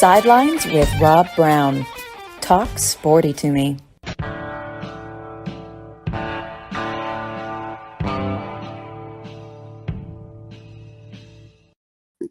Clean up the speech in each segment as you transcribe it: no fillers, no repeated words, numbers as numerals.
Sidelines with Rob Brown. Talk sporty to me.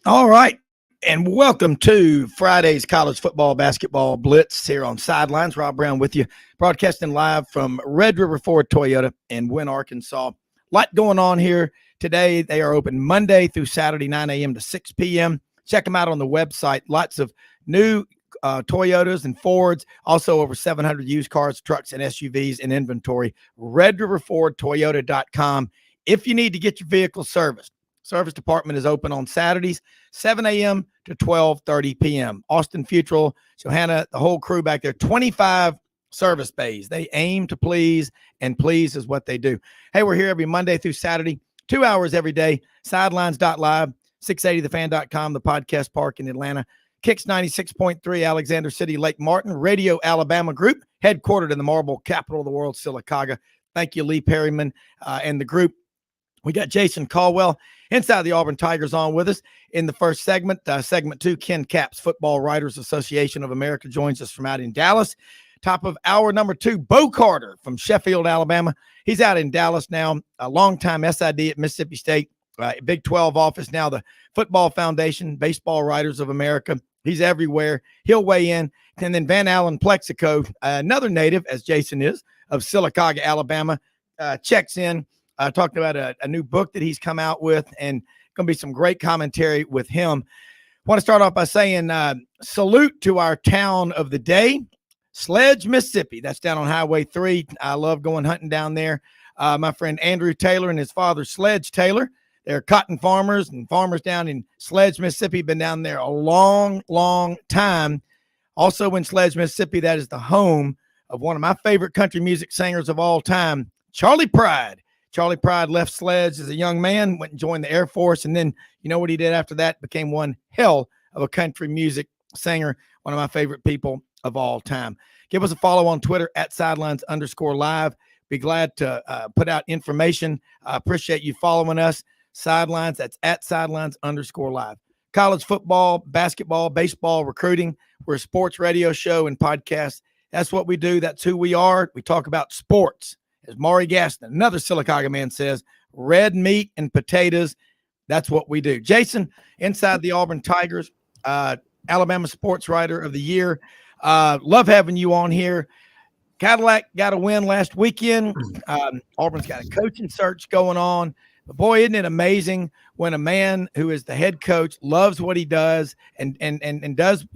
All right, and welcome to Friday's College Football Basketball Blitz here on Sidelines. Rob Brown with you, broadcasting live from Red River Ford Toyota in Wynne, Arkansas. A lot going on here today. They are open Monday through Saturday, 9 a.m. to 6 p.m. Check them out on the website. Lots of new Toyotas and Fords, also over 700 used cars, trucks, and SUVs in inventory. RedRiverFordToyota.com. If you need to get your vehicle serviced, service department is open on Saturdays, 7 a.m. to 12:30 p.m. Austin Futrell, Johanna, the whole crew back there, 25 service bays. They aim to please, and please is what they do. Hey, we're here every Monday through Saturday, 2 hours every day. Sidelines.live, 680thefan.com, the podcast park in Atlanta. Kicks 96.3, Alexander City, Lake Martin, Radio Alabama Group, headquartered in the marble capital of the world, Sylacauga. Thank you, Lee Perryman and the group. We got Jason Caldwell, Inside the Auburn Tigers, on with us in the first segment. Segment 2, Ken Capps, Football Writers Association of America, joins us from out in Dallas. Top of hour number 2, Bo Carter from Sheffield, Alabama. He's out in Dallas now, a longtime SID at Mississippi State, Big 12 office, now the Football Foundation, Baseball Writers of America. He's everywhere. He'll weigh in. And then Van Plexico, another native, as Jason is, of Sylacauga, Alabama, checks in. Talked about a new book that he's come out with, and going to be some great commentary with him. Want to start off by saying salute to our town of the day, Sledge, Mississippi. That's down on Highway 3. I love going hunting down there. My friend Andrew Taylor and his father, Sledge Taylor, they're cotton farmers and farmers down in Sledge, Mississippi. Been down there a long, long time. Also in Sledge, Mississippi, that is the home of one of my favorite country music singers of all time, Charlie Pride. Charlie Pride left Sledge as a young man, went and joined the Air Force, and then you know what he did after that? Became one hell of a country music singer, one of my favorite people of all time. Give us a follow on Twitter at Sidelines_live. Be glad to put out information. I appreciate you following us. Sidelines, that's at Sidelines_live. College football, basketball, baseball, recruiting. We're a sports radio show and podcast. That's what we do. That's who we are. We talk about sports. As Maury Gaston, another Sylacauga man, says, red meat and potatoes. That's what we do. Jason, Inside the Auburn Tigers, Alabama Sports Writer of the Year. Love having you on here. Cadillac got a win last weekend. Auburn's got a coaching search going on. But boy, isn't it amazing when a man who is the head coach loves what he does and does,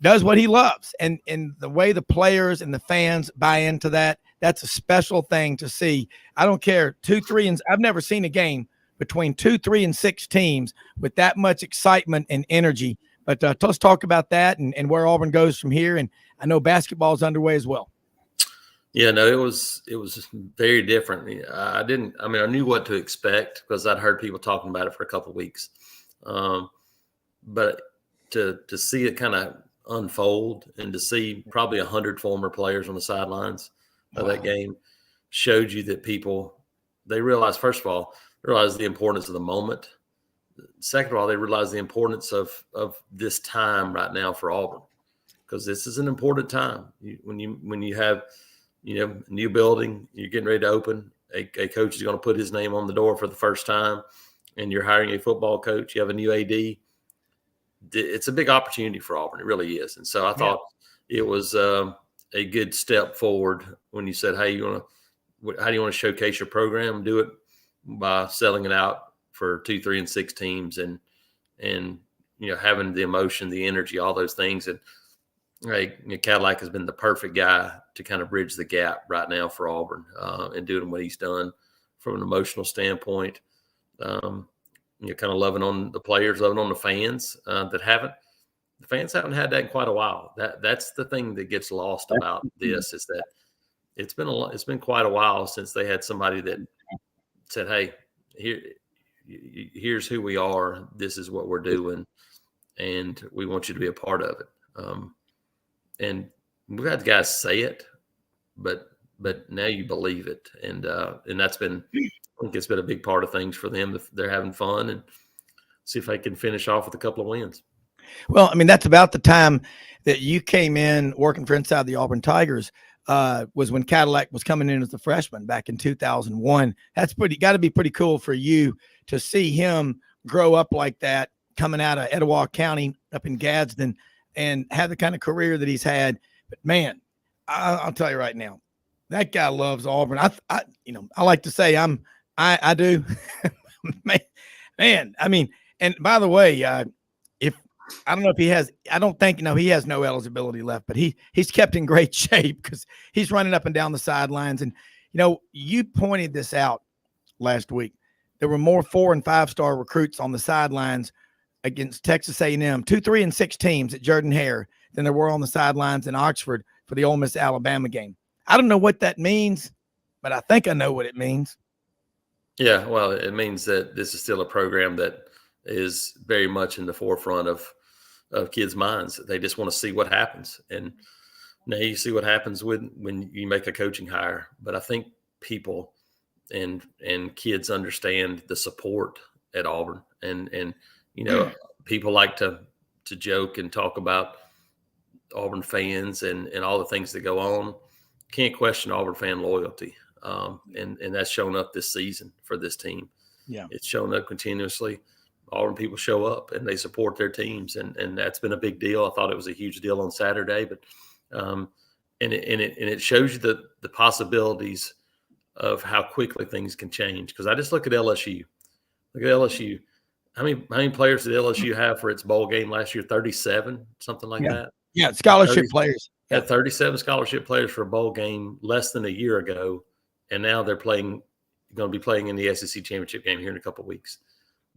does what he loves. And the way the players and the fans buy into that, that's a special thing to see. I don't care, 2, 3, and I've never seen a game between 2, 3, and 6 teams with that much excitement and energy. But let's talk about that and where Auburn goes from here. And I know basketball is underway as well. Yeah, no, it was very different. I knew what to expect because I'd heard people talking about it for a couple of weeks. But to see it kind of unfold and to see probably 100 former players on the sidelines of that game showed you that they realize, first of all, the importance of the moment. Second of all, they realize the importance of this time right now for Auburn, because this is an important time. When you have a new building, you're getting ready to open, a coach is going to put his name on the door for the first time, and you're hiring a football coach, you have a new AD. It's a big opportunity for Auburn. It really is. And so I thought it was a good step forward when you said, hey, how do you want to showcase your program? Do it by selling it out for 2, 3, and 6 teams and having the emotion, the energy, all those things. And Cadillac has been the perfect guy to kind of bridge the gap right now for Auburn and doing what he's done from an emotional standpoint. Kind of loving on the players, loving on the fans the fans haven't had that in quite a while. That's the thing that gets lost about this, is that it's been quite a while since they had somebody that said, hey, here's who we are. This is what we're doing. And we want you to be a part of it. And we've had guys say it, but now you believe it. And that's been, I think it's been a big part of things for them. They're having fun and see if they can finish off with a couple of wins. Well, I mean, that's about the time that you came in working for Inside the Auburn Tigers. Was when Cadillac was coming in as a freshman back in 2001. That's got to be pretty cool for you to see him grow up like that, coming out of Etowah County up in Gadsden, and have the kind of career that he's had. But man, I'll tell you right now, that guy loves Auburn. I like to say I do. man, I mean, and by the way, if I don't know if he has, I don't think, he has no eligibility left, but he's kept in great shape because he's running up and down the sidelines. And, you pointed this out last week. There were more 4- and 5-star recruits on the sidelines against Texas A&M, 2, 3, and 6 teams at Jordan-Hare than there were on the sidelines in Oxford for the Ole Miss Alabama game. I don't know what that means, but I think I know what it means. Yeah, well, it means that this is still a program that is very much in the forefront of kids' minds. They just want to see what happens. And now you see what happens when you make a coaching hire. But I think people and kids understand the support at Auburn. And people like to joke and talk about Auburn fans and all the things that go on. Can't question Auburn fan loyalty. And that's shown up this season for this team. Yeah. It's shown up continuously. Auburn people show up and they support their teams, and that's been a big deal. I thought it was a huge deal on Saturday, but it shows you the possibilities of how quickly things can change. Because I just look at LSU. Look at LSU. How many players did LSU have for its bowl game last year? 37, something like that. Yeah, scholarship players. Had 37 scholarship players for a bowl game less than a year ago, and now they're going to be playing in the SEC championship game here in a couple of weeks.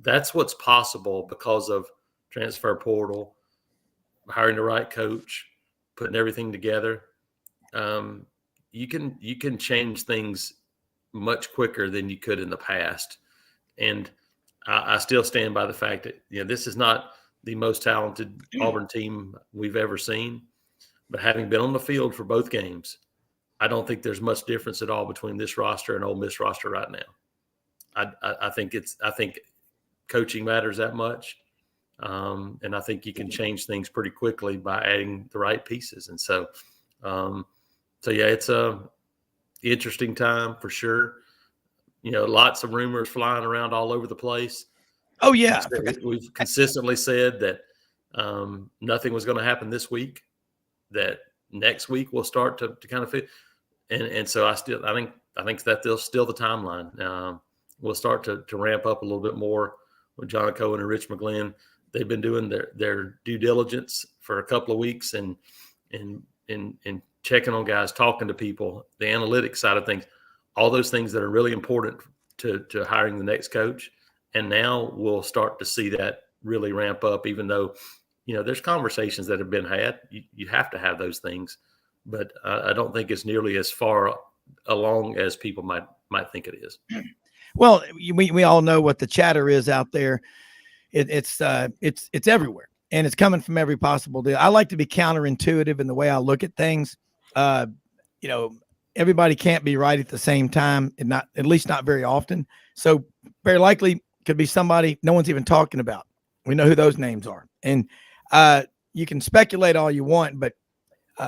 That's what's possible because of transfer portal, hiring the right coach, putting everything together. You can change things much quicker than you could in the past. And I still stand by the fact that this is not the most talented Auburn team we've ever seen. But having been on the field for both games, I don't think there's much difference at all between this roster and Ole Miss roster right now. I think coaching matters that much. And I think you can change things pretty quickly by adding the right pieces. And so yeah, it's a interesting time for sure. Lots of rumors flying around all over the place. Oh yeah. We've consistently said that nothing was going to happen this week, that next week we'll start to kind of fit. And so I think that's still the timeline. We'll start to ramp up a little bit more with John Cohen and Rich McGlynn. They've been doing their due diligence for a couple of weeks and checking on guys, talking to people, the analytics side of things, all those things that are really important to hiring the next coach. And now we'll start to see that really ramp up, even though, there's conversations that have been had. You have to have those things, but I don't think it's nearly as far along as people might think it is. Well, we all know what the chatter is out there. It's everywhere, and it's coming from every possible deal. I like to be counterintuitive in the way I look at things. Everybody can't be right at the same time, and at least not very often. So very likely could be somebody no one's even talking about. We know who those names are, and you can speculate all you want, but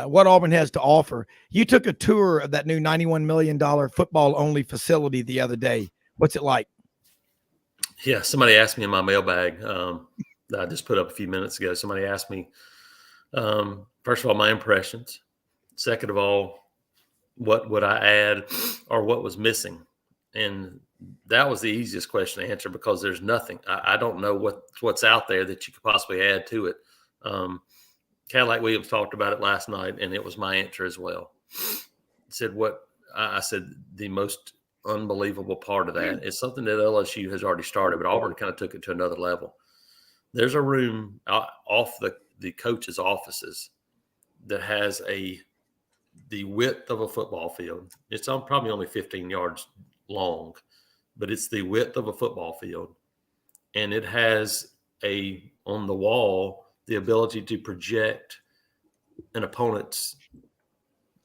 what Auburn has to offer. You took a tour of that new $91 million football-only facility the other day. What's it like? Yeah, somebody asked me in my mailbag that I just put up a few minutes ago. Somebody asked me, first of all, my impressions. Second of all, what would I add or what was missing? And that was the easiest question to answer because there's nothing. I don't know what's out there that you could possibly add to it. Cadillac Williams talked about it last night, and it was my answer as well. I said the most unbelievable part of that is something that LSU has already started, but Auburn kind of took it to another level. There's a room off the coaches' offices that has the width of a football field. It's probably only 15 yards long, but it's the width of a football field. And it has on the wall, the ability to project an opponent's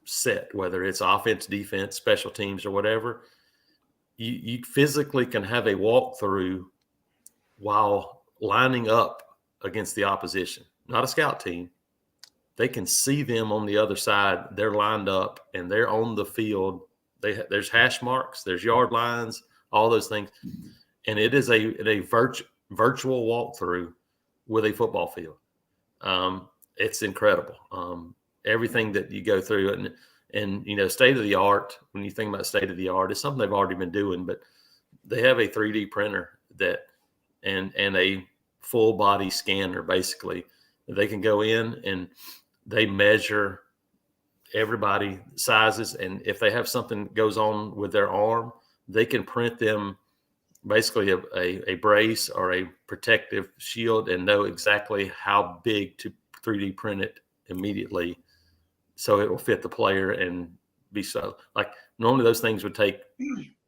set, whether it's offense, defense, special teams, or whatever. You physically can have a walkthrough while lining up against the opposition. not a scout team. They can see them on the other side. They're lined up and they're on the field. There's hash marks, there's yard lines, all those things. And it is a virtual walkthrough with a football field. It's incredible. Everything that you go through and state of the art, when you think about state of the art, it's something they've already been doing, but they have a 3D printer and a full body scanner, basically. They can go in and they measure everybody sizes. And if they have something goes on with their arm, they can print them basically a brace or a protective shield and know exactly how big to 3D print it immediately, so it will fit the player and be so. Like normally those things would take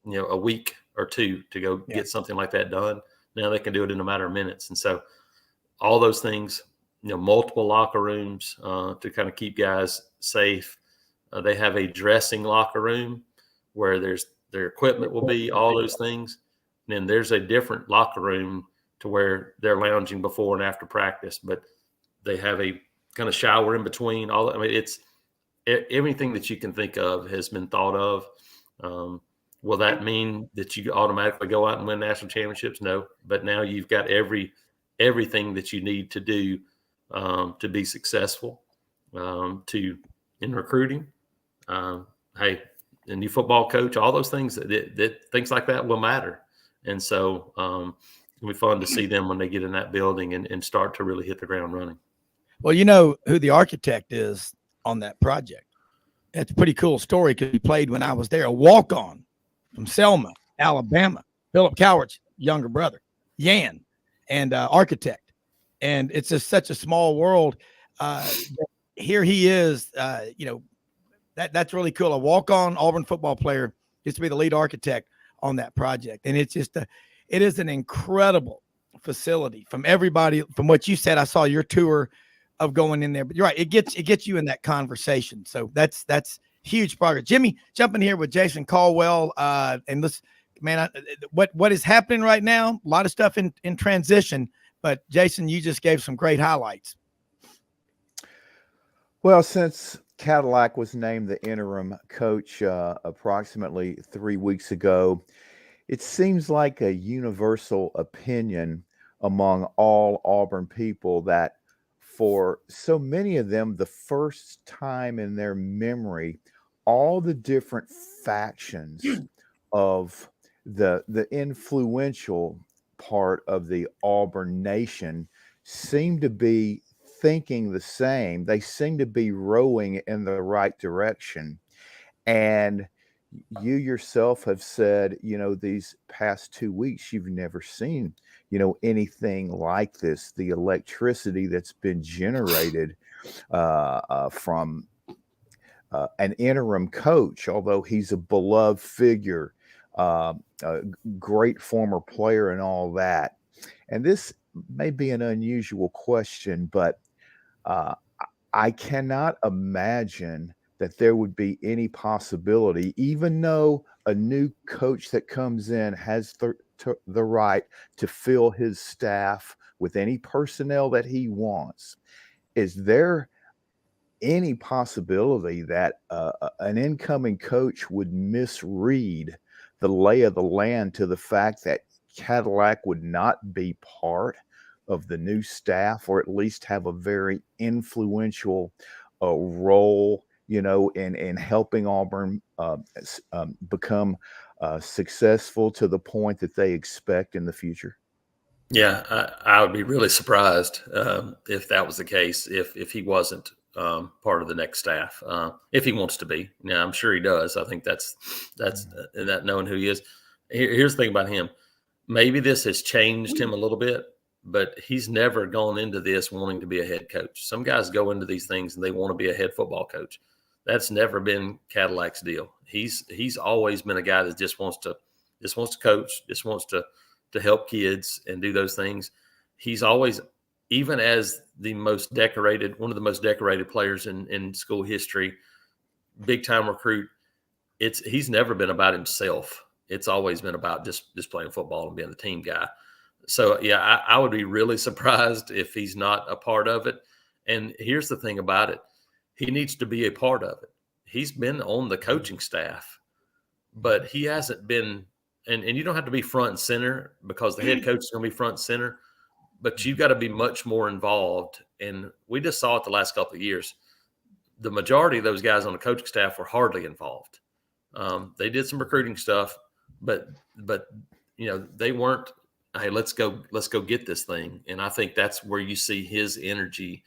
a week or two to go get something like that done. Now they can do it in a matter of minutes. And so all those things, multiple locker rooms to kind of keep guys safe. They have a dressing locker room where their equipment will be, all those things. And then there's a different locker room to where they're lounging before and after practice, but they have a kind of shower in between. It's everything that you can think of has been thought of. Will that mean that you automatically go out and win national championships? No, but now you've got everything that you need to do to be successful, in recruiting. Hey, a new football coach, all those things that things like that will matter. And so it'll be fun to see them when they get in that building and start to really hit the ground running. Well, you know who the architect is on that project. It's a pretty cool story because he played when I was there, a walk-on from Selma, Alabama, Philip Coward's younger brother, Yan, and architect. And it's just such a small world. Here he is, that's really cool. A walk-on Auburn football player gets to be the lead architect on that project. And it's just it is an incredible facility from everybody. From what you said, I saw your tour of going in there, but you're right. It gets you in that conversation. So that's huge progress. Jimmy, jumping here with Jason Caldwell. And let's, man, what is happening right now? A lot of stuff in transition, but Jason, you just gave some great highlights. Well, since Cadillac was named the interim coach approximately 3 weeks ago, it seems like a universal opinion among all Auburn people that for so many of them, the first time in their memory, all the different factions of the influential part of the Auburn nation seem to be thinking the same. They seem to be rowing in the right direction. And you yourself have said, these past 2 weeks, you've never seen, anything like this. The electricity that's been generated from an interim coach, although he's a beloved figure, a great former player and all that. And this may be an unusual question, but I cannot imagine that there would be any possibility, even though a new coach that comes in has the right to fill his staff with any personnel that he wants. Is there any possibility that an incoming coach would misread the lay of the land to the fact that Cadillac would not be part of the new staff, or at least have a very influential role, in helping Auburn become successful to the point that they expect in the future? Yeah, I would be really surprised if that was the case, if he wasn't part of the next staff, if he wants to be. Now, I'm sure he does. I think that's that knowing who he is. Here's the thing about him. Maybe this has changed him a little bit, but he's never gone into this wanting to be a head coach. Some guys go into these things and they want to be a head football coach. That's never been Cadillac's deal. He's always been a guy that just wants to coach, just wants to help kids and do those things. He's always, even as one of the most decorated players in school history, big time recruit. He's never been about himself. It's always been about just playing football and being the team guy. So yeah, I would be really surprised if he's not a part of it. And here's the thing about it. He needs to be a part of it. He's been on the coaching staff, but he hasn't been, and you don't have to be front and center because the head coach is going to be front and center, but you've got to be much more involved. And we just saw it the last couple of years. The majority of those guys on the coaching staff were hardly involved. They did some recruiting stuff, but they weren't, hey, let's go get this thing. And I think that's where you see his energy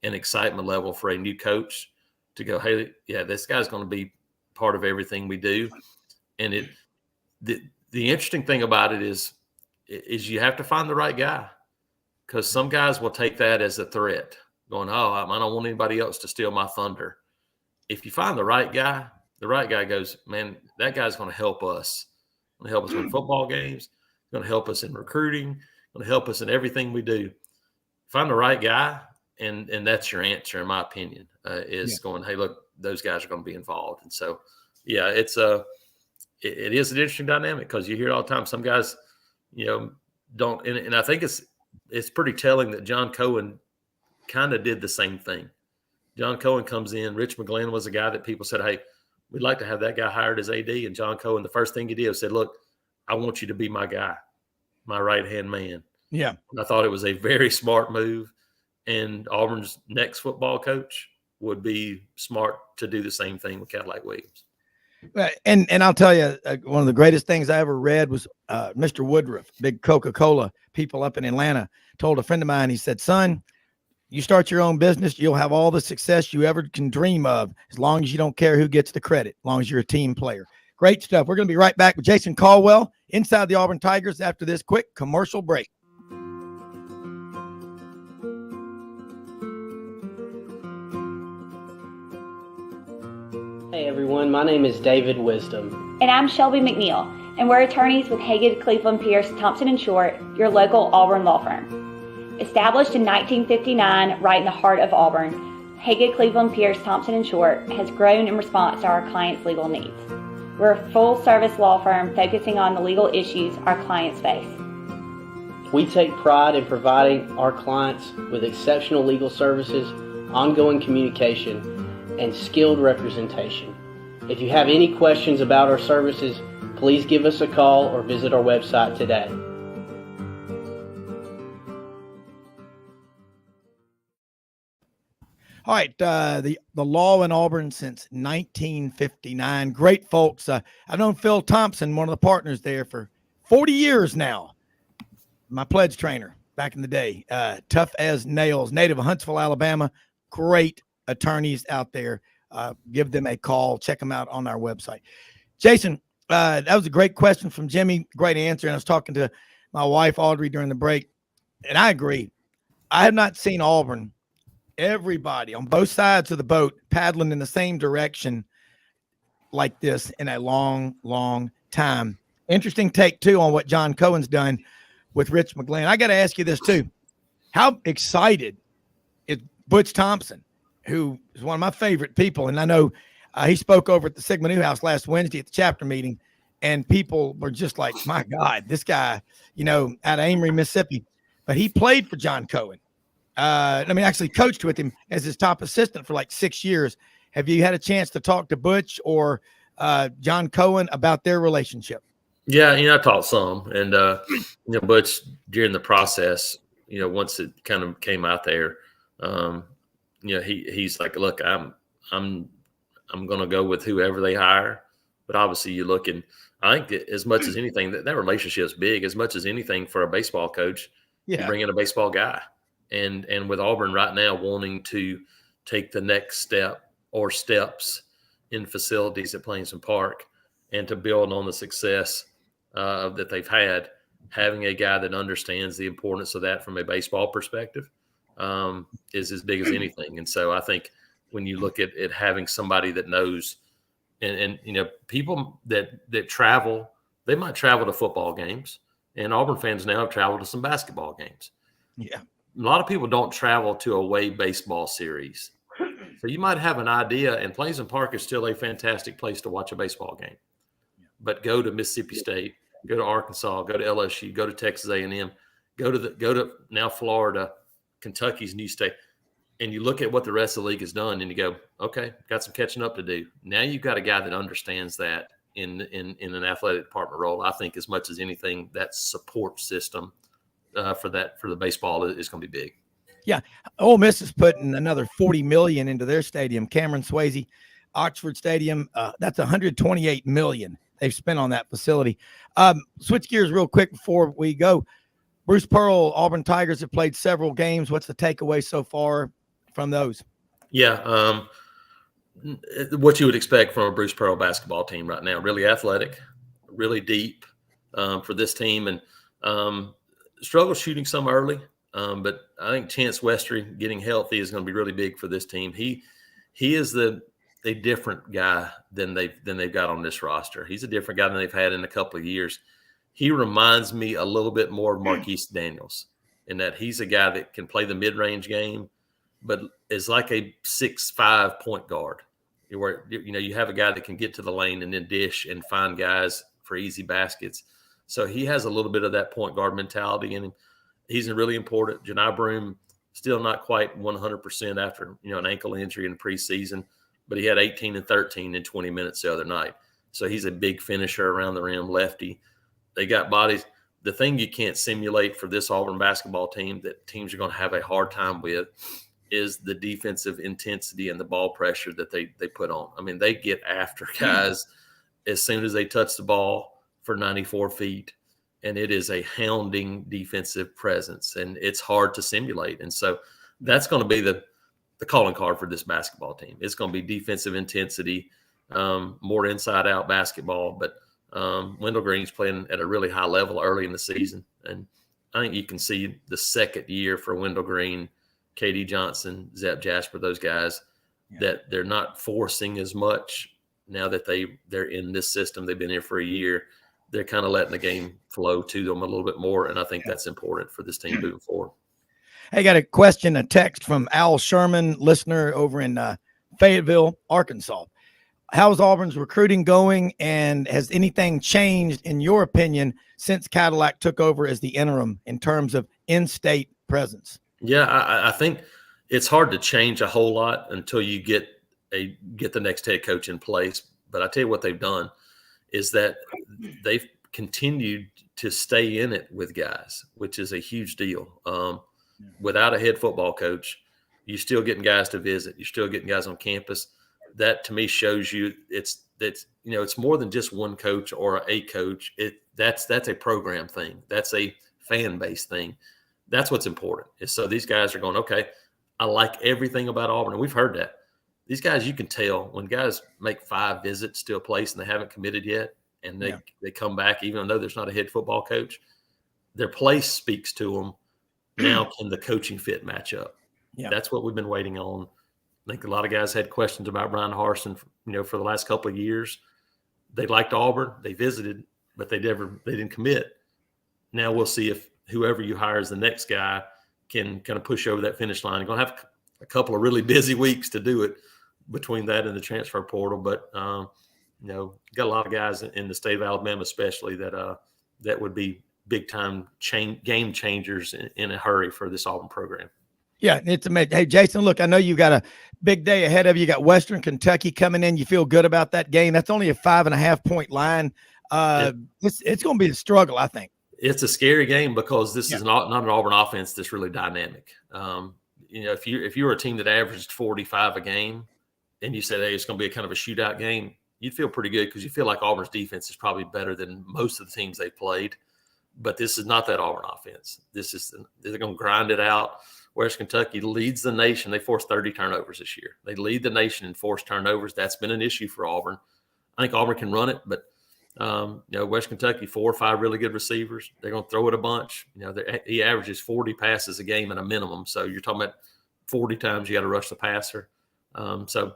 and excitement level for a new coach to go, hey, yeah, this guy's going to be part of everything we do. And the interesting thing about it is you have to find the right guy, because some guys will take that as a threat, going, oh, I don't want anybody else to steal my thunder. If you find the right guy goes, man, that guy's going to help us. Going to help us win football games. Going to help us in recruiting. Going to help us in everything we do. Find the right guy, and that's your answer, in my opinion, going, hey, look, those guys are going to be involved. And so, yeah, it is an interesting dynamic, because you hear it all the time. Some guys, don't, and I think it's pretty telling that John Cohen kind of did the same thing. John Cohen comes in. Rich McGlynn was a guy that people said, hey, we'd like to have that guy hired as AD. And John Cohen, the first thing he did was said, look, I want you to be my guy, my right-hand man. Yeah. And I thought it was a very smart move. And Auburn's next football coach would be smart to do the same thing with Cadillac Williams. And I'll tell you, one of the greatest things I ever read was Mr. Woodruff, big Coca-Cola people up in Atlanta, told a friend of mine, he said, son, you start your own business, you'll have all the success you ever can dream of, as long as you don't care who gets the credit, as long as you're a team player. Great stuff. We're going to be right back with Jason Caldwell inside the Auburn Tigers after this quick commercial break. Hey everyone, my name is David Wisdom. And I'm Shelby McNeil, and we're attorneys with Haggard, Cleveland, Pierce, Thompson & Short, your local Auburn law firm. Established in 1959 right in the heart of Auburn, Haggard, Cleveland, Pierce, Thompson & Short has grown in response to our clients' legal needs. We're a full-service law firm focusing on the legal issues our clients face. We take pride in providing our clients with exceptional legal services, ongoing communication, and skilled representation. If you have any questions about our services, please give us a call or visit our website today. All right, the law in Auburn since 1959. Great folks. I've known Phil Thompson, one of the partners there, for 40 years now. My pledge trainer back in the day. Tough as nails, native of Huntsville, Alabama. Great attorneys out there. Give them a call. Check them out on our website. Jason, that was a great question from Jimmy. Great answer. And I was talking to my wife, Audrey, during the break, and I agree. I have not seen Auburn, everybody on both sides of the boat, paddling in the same direction like this in a long, long time. Interesting take, too, on what John Cohen's done with Rich McGlynn. I got to ask you this, too. How excited is Butch Thompson, who is one of my favorite people? And I know he spoke over at the Sigma Newhouse last Wednesday at the chapter meeting, and people were just like, my God, this guy, out of Amory, Mississippi. But he played for John Cohen. Actually coached with him as his top assistant for like 6 years. Have you had a chance to talk to Butch or John Cohen about their relationship? Yeah, I talked some, and Butch during the process, once it kind of came out there, he's like, look, I'm going to go with whoever they hire, but obviously you look, and I think that as much as anything, that relationship is big. As much as anything for a baseball coach, you bring in a baseball guy, and with Auburn right now wanting to take the next step or steps in facilities at Plainsman Park and to build on the success that they've had, having a guy that understands the importance of that from a baseball perspective is as big as anything. And so I think when you look at having somebody that knows, and people that travel, they might travel to football games, and Auburn fans now have traveled to some basketball games. Yeah. A lot of people don't travel to away baseball series. So you might have an idea, and Plainsman Park is still a fantastic place to watch a baseball game. But go to Mississippi State, go to Arkansas, go to LSU, go to Texas A&M, go to now Florida, Kentucky's new state. and you look at what the rest of the league has done, and you go, okay, got some catching up to do. Now you've got a guy that understands that in an athletic department role. I think as much as anything, that support system for the baseball is going to be big. Yeah, Ole Miss is putting another $40 million into their stadium, Cameron Swayze, Oxford Stadium. That's $128 million they've spent on that facility. Switch gears real quick before we go. Bruce Pearl, Auburn Tigers have played several games. What's the takeaway so far from those? Yeah, what you would expect from a Bruce Pearl basketball team right now. Really athletic, really deep for this team, and struggle shooting some early. But I think Chance Westry getting healthy is going to be really big for this team. He is a different guy than they've got on this roster. He's a different guy than they've had in a couple of years. He reminds me a little bit more of Marquise Daniels in that he's a guy that can play the mid-range game, but is like a 6'5" point guard. Where you have a guy that can get to the lane and then dish and find guys for easy baskets. So he has a little bit of that point guard mentality in him. He's really important. Janai Broom still not quite 100% after an ankle injury in preseason, but he had 18 and 13 in 20 minutes the other night. So he's a big finisher around the rim, lefty. They got bodies. The thing you can't simulate for this Auburn basketball team that teams are going to have a hard time with is the defensive intensity and the ball pressure that they put on. I mean, they get after guys as soon as they touch the ball for 94 feet. And it is a hounding defensive presence, and it's hard to simulate. And so that's going to be the calling card for this basketball team. It's going to be defensive intensity, more inside-out basketball. But Wendell Green's playing at a really high level early in the season. And I think you can see the second year for Wendell Green, KD Johnson, Zep Jasper, those guys, that they're not forcing as much now that they're in this system. They've been here for a year. They're kind of letting the game flow to them a little bit more, and I think that's important for this team moving forward. Hey, got a text from Al Sherman, listener over in Fayetteville, Arkansas. How's Auburn's recruiting going, and has anything changed, in your opinion, since Cadillac took over as the interim in terms of in-state presence? Yeah, I think it's hard to change a whole lot until you get the next head coach in place. But I tell you what they've done is that they've continued to stay in it with guys, which is a huge deal. Without a head football coach, you're still getting guys to visit. You're still getting guys on campus. That to me shows you it's more than just one coach or a coach. That's a program thing. That's a fan base thing. That's what's important. Is so these guys are going, okay, I like everything about Auburn. And we've heard that. These guys, you can tell when guys make 5 visits to a place and they haven't committed yet, and they come back, even though there's not a head football coach, their place speaks to them. Now, can the coaching fit match up? Yeah. That's what we've been waiting on. I think a lot of guys had questions about Brian Harsin, for the last couple of years. They liked Auburn. They visited, but they didn't commit. Now we'll see if whoever you hire as the next guy can kind of push over that finish line. You're going to have a couple of really busy weeks to do it between that and the transfer portal. But, got a lot of guys in the state of Alabama, especially that would be big time game changers in a hurry for this Auburn program. Yeah, it's amazing. Hey, Jason, look, I know you got a big day ahead of you. You got Western Kentucky coming in. You feel good about that game. That's only a 5.5 point line. It's going to be a struggle, I think. It's a scary game because this is not an Auburn offense that's really dynamic. If you were a team that averaged 45 a game and you said, hey, it's going to be a kind of a shootout game, you'd feel pretty good because you feel like Auburn's defense is probably better than most of the teams they've played. But this is not that Auburn offense. They're going to grind it out. Western Kentucky leads the nation. They forced 30 turnovers this year. They lead the nation in forced turnovers. That's been an issue for Auburn. I think Auburn can run it, but Western Kentucky, 4 or 5 really good receivers. They're going to throw it a bunch. He averages 40 passes a game at a minimum. So you're talking about 40 times you got to rush the passer. So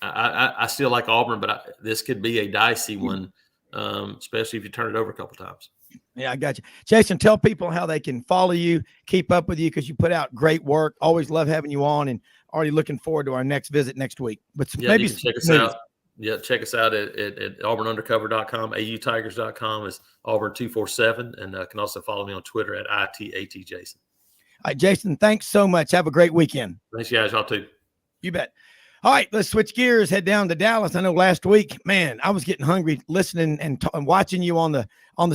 I still like Auburn, but this could be a dicey one, especially if you turn it over a couple times. Yeah, I got you. Jason, tell people how they can follow you, keep up with you, because you put out great work. Always love having you on, and already looking forward to our next visit next week. But maybe you can check us out. Yeah, check us out at auburnundercover.com. autigers.com is Auburn247, and can also follow me on Twitter at ITATJason. All right, Jason, thanks so much. Have a great weekend. Thanks, guys. Y'all too. You bet. All right, let's switch gears, head down to Dallas. I know last week, man, I was getting hungry listening and watching you on the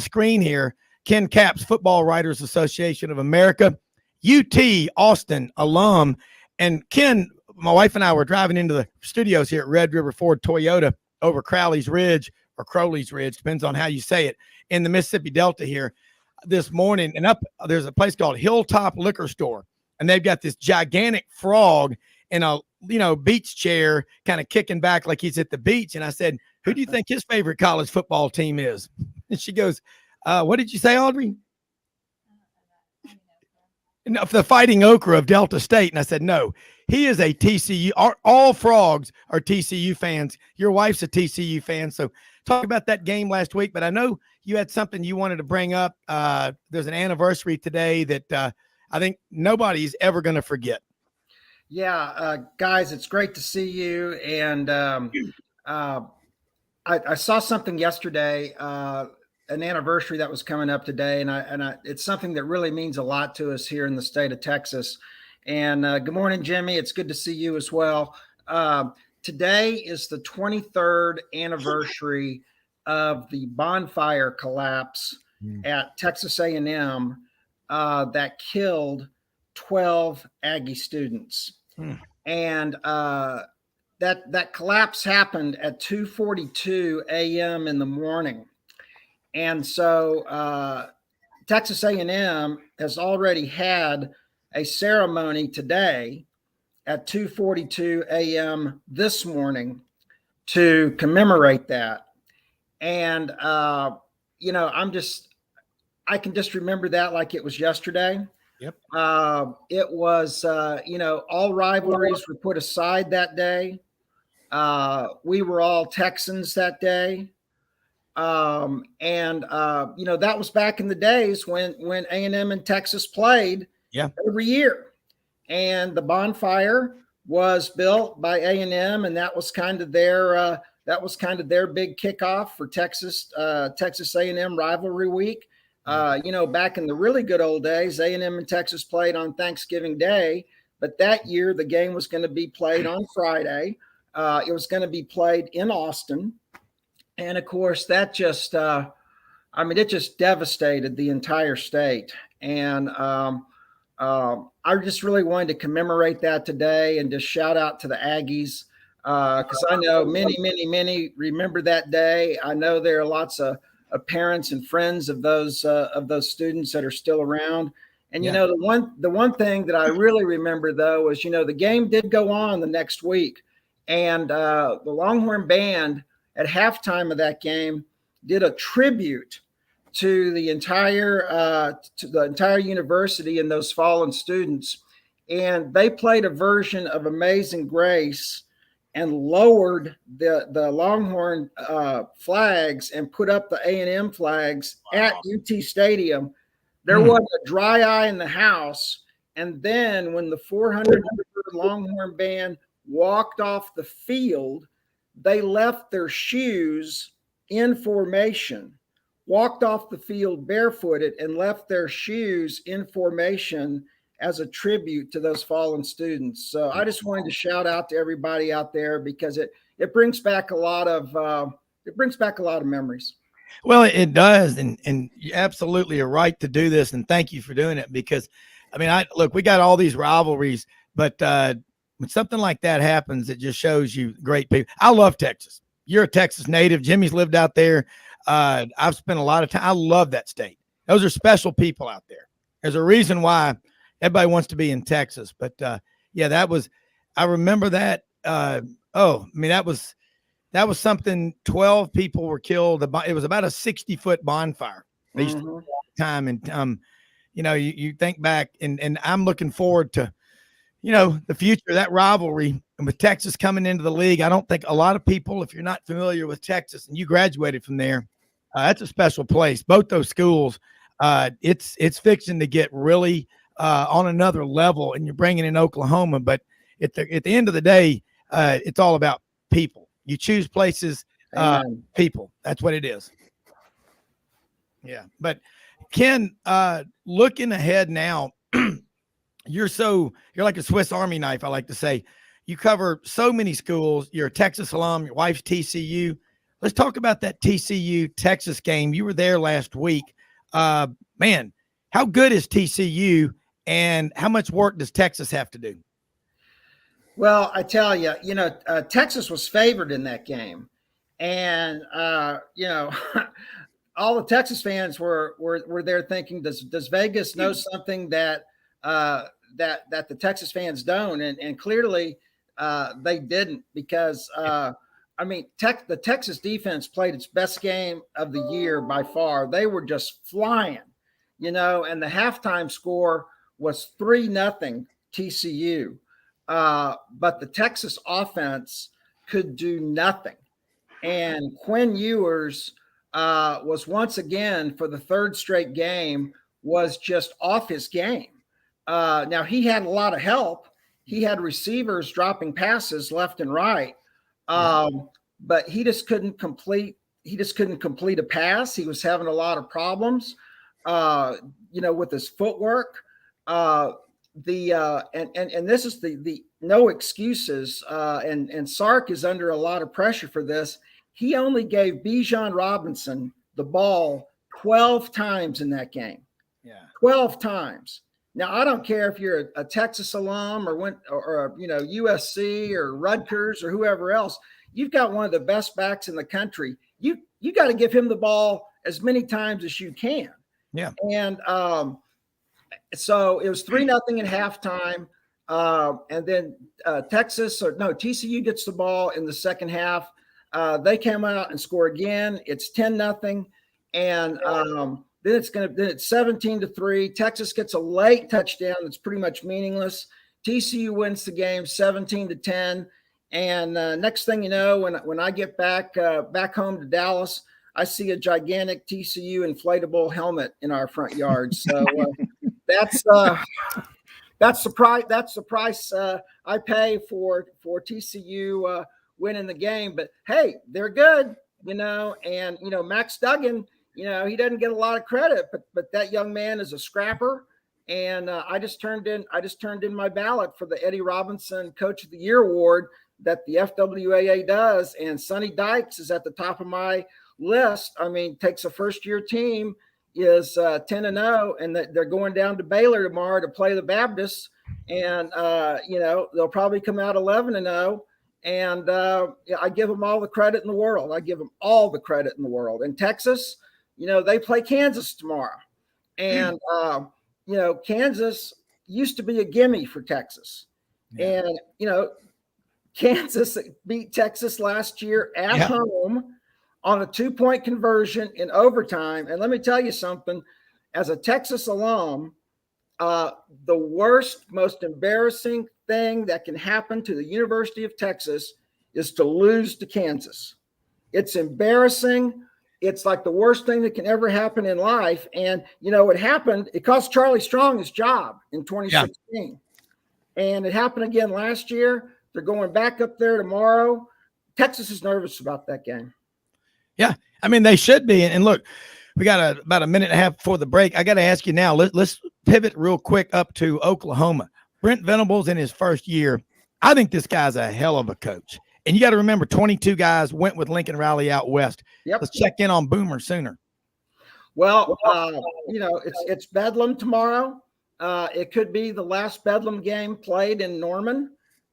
screen here. Ken Capps, Football Writers Association of America, UT Austin alum. And Ken, my wife and I were driving into the studios here at Red River Ford Toyota over Crowley's Ridge or Crowley's Ridge, depends on how you say it, in the Mississippi Delta here this morning. And up there's a place called Hilltop Liquor Store, and they've got this gigantic frog in a beach chair, kind of kicking back like he's at the beach. And I said, who do you think his favorite college football team is? And she goes, what did you say, Audrey? No, the Fighting Okra of Delta State. And I said, no, he is a TCU. All frogs are TCU fans. Your wife's a TCU fan. So talk about that game last week, but I know you had something you wanted to bring up. There's an anniversary today that I think nobody's ever going to forget. Yeah, guys, it's great to see you. And I saw something yesterday, an anniversary that was coming up today, and it's something that really means a lot to us here in the state of Texas. And good morning, Jimmy. It's good to see you as well. Today is the 23rd anniversary of the bonfire collapse at Texas A&M that killed 12 Aggie students. And that collapse happened at 2:42 a.m. in the morning. And so Texas A&M has already had a ceremony today at 2:42 a.m. this morning to commemorate that. And, I can just remember that like it was yesterday. Yep. It was, all rivalries were put aside that day. We were all Texans that day. That was back in the days when A&M and Texas played every year. And the bonfire was built by A&M, and that was kind of their big kickoff for Texas A&M rivalry week. Back in the really good old days, A&M and Texas played on Thanksgiving Day, but that year the game was going to be played on Friday. It was going to be played in Austin. And of course that just, it just devastated the entire state. And I just really wanted to commemorate that today and just shout out to the Aggies. Because I know many remember that day. I know there are lots of parents and friends of those students that are still around. And the one thing that I really remember though was the game did go on the next week, and the Longhorn Band at halftime of that game did a tribute to the entire university and those fallen students, and they played a version of Amazing Grace and lowered the Longhorn flags and put up the A&M flags at UT Stadium. There wasn't a dry eye in the house. And then when the 400 Longhorn Band walked off the field, they left their shoes in formation, walked off the field barefooted, and left their shoes in formation as a tribute to those fallen students. So I just wanted to shout out to everybody out there because it brings back a lot of memories. Well, it does, and you absolutely are right to do this, and thank you for doing it because, we got all these rivalries, but when something like that happens, it just shows you great people. I love Texas. You're a Texas native. Jimmy's lived out there. I've spent a lot of time. I love that state. Those are special people out there. There's a reason why everybody wants to be in Texas, but I remember that. That was something. 12 people were killed. It was about a 60-foot bonfire. Time and you think back, and I'm looking forward to, the future of that rivalry. And with Texas coming into the league, I don't think a lot of people, if you're not familiar with Texas and you graduated from there, that's a special place. Both those schools, it's fixing to get really on another level, and you're bringing in Oklahoma. But at the end of the day, it's all about people. You choose places, people. That's what it is. Yeah. But Ken, looking ahead now, you're like a Swiss Army knife, I like to say. You cover so many schools. You're a Texas alum. Your wife's TCU. Let's talk about that TCU Texas game. You were there last week. Man, how good is TCU, and how much work does Texas have to do? Well, I tell you, Texas was favored in that game, and all the Texas fans were there thinking, does Vegas know something that the Texas fans don't? And clearly they didn't, because the Texas defense played its best game of the year by far. They were just flying, and the halftime score was 3-0 TCU. But the Texas offense could do nothing. And Quinn Ewers was once again, for the third straight game, was just off his game. Now, he had a lot of help. He had receivers dropping passes left and right. But he just couldn't complete a pass. He was having a lot of problems, with his footwork. And this is the no excuses. And Sark is under a lot of pressure for this. He only gave Bijan Robinson the ball 12 times in that game. Yeah. 12 times. Now, I don't care if you're a Texas alum or USC or Rutgers or whoever else. You've got one of the best backs in the country. You got to give him the ball as many times as you can. Yeah. And so it was 3-0 in halftime. And then TCU gets the ball in the second half. They came out and score again. It's 10-0. And then it's 17-3. Texas gets a late touchdown that's pretty much meaningless. TCU wins the game 17-10. And next thing you know, when I get back home to Dallas, I see a gigantic TCU inflatable helmet in our front yard. So that's the price. That's the price I pay for TCU winning the game. But hey, they're good, And Max Duggan, he doesn't get a lot of credit, but that young man is a scrapper. And I just turned in my ballot for the Eddie Robinson Coach of the Year award that the FWAA does, and Sonny Dykes is at the top of my list. Takes a first-year team, is 10-0, and they're going down to Baylor tomorrow to play the Baptists, and they'll probably come out 11-0. And I give them all the credit in the world. And Texas, they play Kansas tomorrow, and Kansas used to be a gimme for Texas, and Kansas beat Texas last year at home on a 2-point conversion in overtime. And let me tell you something, as a Texas alum, the worst, most embarrassing thing that can happen to the University of Texas is to lose to Kansas. It's embarrassing. It's like the worst thing that can ever happen in life. And, it happened. It cost Charlie Strong his job in 2016. And it happened again last year. They're going back up there tomorrow. Texas is nervous about that game. Yeah, they should be. And look, we got about a minute and a half before the break. I got to ask you now. Let's pivot real quick up to Oklahoma. Brent Venables in his first year. I think this guy's a hell of a coach. And you got to remember, 22 guys went with Lincoln Riley out west. Yep. Let's check in on Boomer sooner. Well, it's Bedlam tomorrow. It could be the last Bedlam game played in Norman.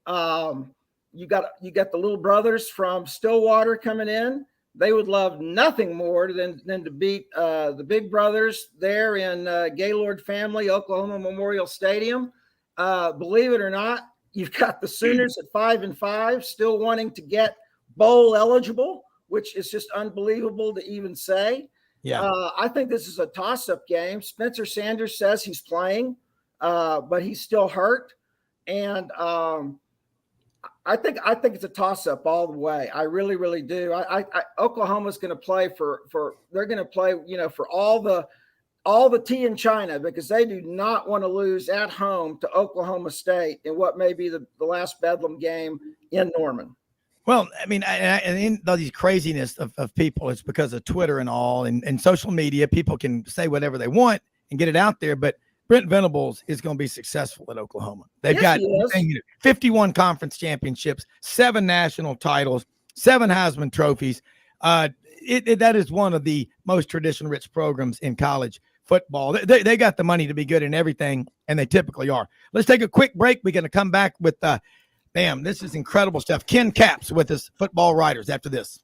You got the little brothers from Stillwater coming in. They would love nothing more than to beat the big brothers there in Gaylord Family Oklahoma Memorial Stadium. Believe it or not, you've got the Sooners at 5-5, still wanting to get bowl eligible, which is just unbelievable to even say. Yeah, I think this is a toss-up game. Spencer Sanders says he's playing, but he's still hurt, and I think it's a toss-up all the way. I really, really do. Oklahoma's going to play they're going to play, for all the tea in China, because they do not want to lose at home to Oklahoma State in what may be the last Bedlam game in Norman. Well, and in all these craziness of people, it's because of Twitter and all, and social media. People can say whatever they want and get it out there. But Brent Venables is going to be successful at Oklahoma. They've Yes, got 51 conference championships, 7 national titles, 7 Heisman trophies. That is one of the most tradition-rich programs in college football. They got the money to be good in everything, and they typically are. Let's take a quick break. We're going to come back with, this is incredible stuff. Ken Capps with us, Football Writers, after this.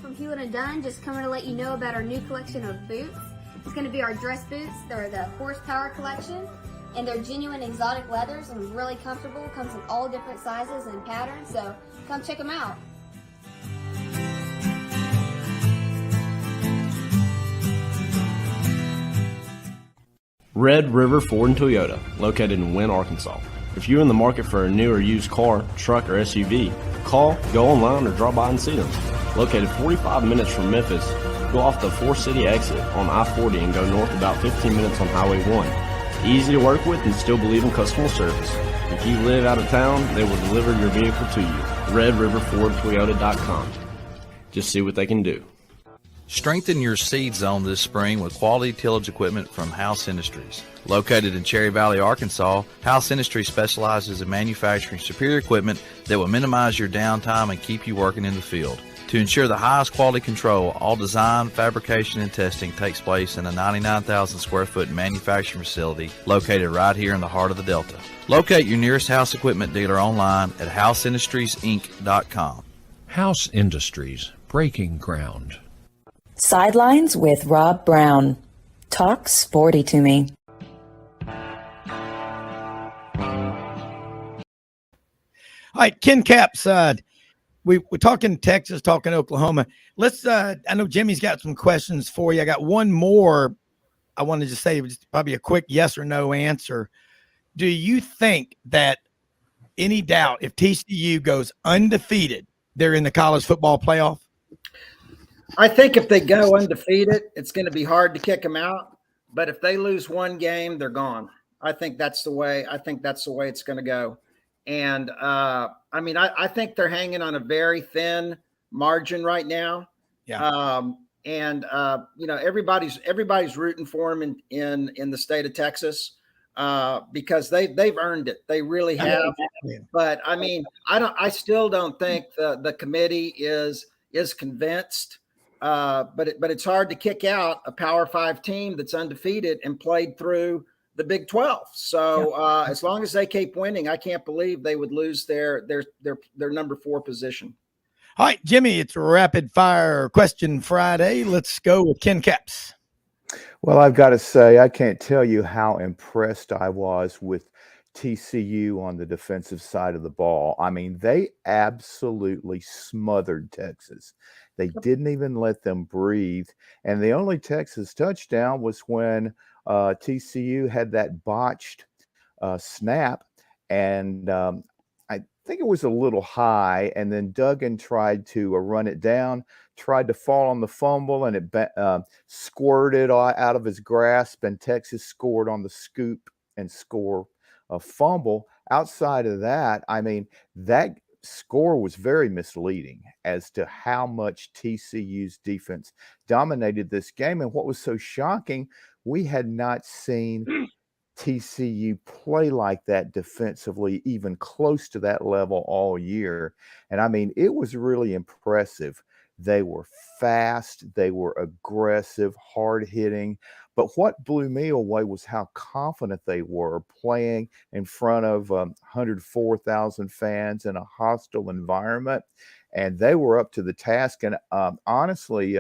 From Hewlett & Dunn, just coming to let you know about our new collection of boots. It's going to be our dress boots. They're the Horsepower collection, and they're genuine exotic leathers and really comfortable. Comes in all different sizes and patterns, so come check them out. Red River Ford and Toyota, located in Wynne, Arkansas. If you're in the market for a new or used car, truck, or SUV, call, go online, or drop by and see them. Located 45 minutes from Memphis, go off the 4-city exit on I-40 and go north about 15 minutes on Highway 1. Easy to work with and still believe in customer service. If you live out of town, they will deliver your vehicle to you. RedRiverFordToyota.com. Just see what they can do. Strengthen your seed zone this spring with quality tillage equipment from House Industries. Located in Cherry Valley, Arkansas, House Industries specializes in manufacturing superior equipment that will minimize your downtime and keep you working in the field. To ensure the highest quality control, all design, fabrication, and testing takes place in a 99,000 square foot manufacturing facility located right here in the heart of the Delta. Locate your nearest House equipment dealer online at houseindustriesinc.com. House Industries, breaking ground. Sidelines with Rob Brown. Talk sporty to me. All right, Ken Capps, we're talking Texas, talking Oklahoma. Let's, I know Jimmy's got some questions for you. I got one more. I wanted to say just probably a quick yes or no answer. Do you think that any doubt if TCU goes undefeated, they're in the college football playoff? I think if they go undefeated, it's going to be hard to kick them out. But if they lose one game, they're gone. I think that's the way it's going to go. And I think they're hanging on a very thin margin right now. Yeah. Everybody's rooting for them in the state of Texas because they've earned it. They really have. But I still don't think the committee is convinced. But it's hard to kick out a Power 5 team that's undefeated and played through the Big 12. So as long as they keep winning, I can't believe they would lose their number 4 position. All right, Jimmy, it's Rapid Fire Question Friday. Let's go with Ken Capps. Well, I've got to say, I can't tell you how impressed I was with TCU on the defensive side of the ball. I mean, they absolutely smothered Texas. They didn't even let them breathe. And the only Texas touchdown was when TCU had that botched snap. And I think it was a little high. And then Duggan tried to run it down, tried to fall on the fumble, and it squirted out of his grasp. And Texas scored on the scoop and score a fumble. Outside of that, that score was very misleading as to how much TCU's defense dominated this game. And what was so shocking, we had not seen TCU play like that defensively, even close to that level all year. And it was really impressive. They were fast, they were aggressive, hard-hitting. But what blew me away was how confident they were playing in front of 104,000 fans in a hostile environment. And they were up to the task. And honestly,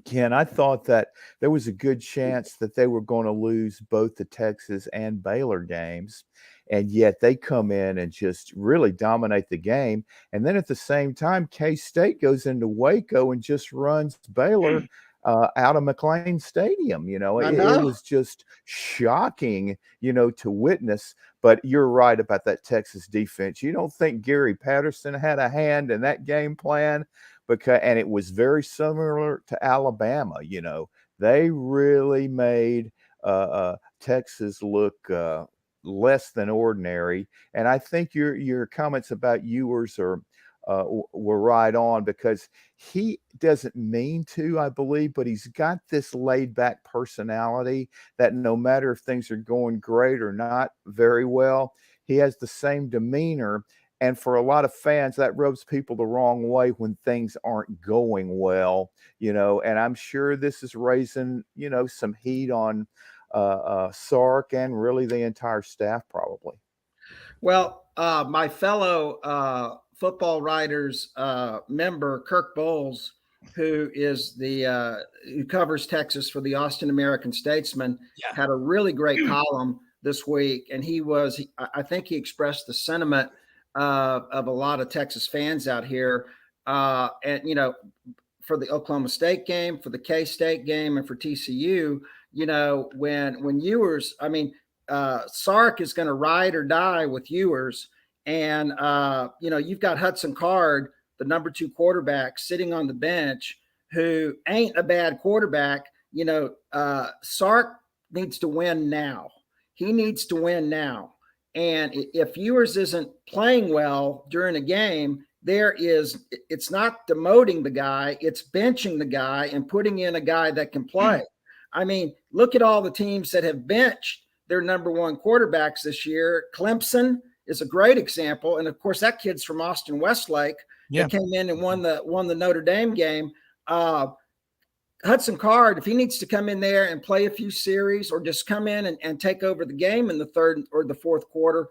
Ken, I thought that there was a good chance that they were going to lose both the Texas and Baylor games. And yet they come in and just really dominate the game. And then at the same time, K-State goes into Waco and just runs Baylor out of McLean Stadium. It was just shocking, to witness. But you're right about that Texas defense. You don't think Gary Patterson had a hand in that game plan? And it was very similar to Alabama. They really made Texas look less than ordinary. And I think your comments about Ewers are were right on, because he doesn't mean to, I believe, but he's got this laid back personality that no matter if things are going great or not very well, he has the same demeanor. And for a lot of fans, that rubs people the wrong way when things aren't going well, and I'm sure this is raising, some heat on Sark and really the entire staff probably. Well, my fellow football writers member, Kirk Bowles, who is who covers Texas for the Austin American Statesman, had a really great column this week. And I think he expressed the sentiment of a lot of Texas fans out here. And, for the Oklahoma State game, for the K-State game, and for TCU, when Ewers, Sark is going to ride or die with Ewers. And, you've got Hudson Card, the number 2 quarterback, sitting on the bench, who ain't a bad quarterback. Sark needs to win now. He needs to win now. And if Ewers isn't playing well during a game, it's not demoting the guy, it's benching the guy and putting in a guy that can play. Look at all the teams that have benched their number 1 quarterbacks this year. Clemson is a great example. And of course, that kid's from Austin Westlake. That came in and won the Notre Dame game. Hudson Card, if he needs to come in there and play a few series or just come in and take over the game in the 3rd or the 4th quarter,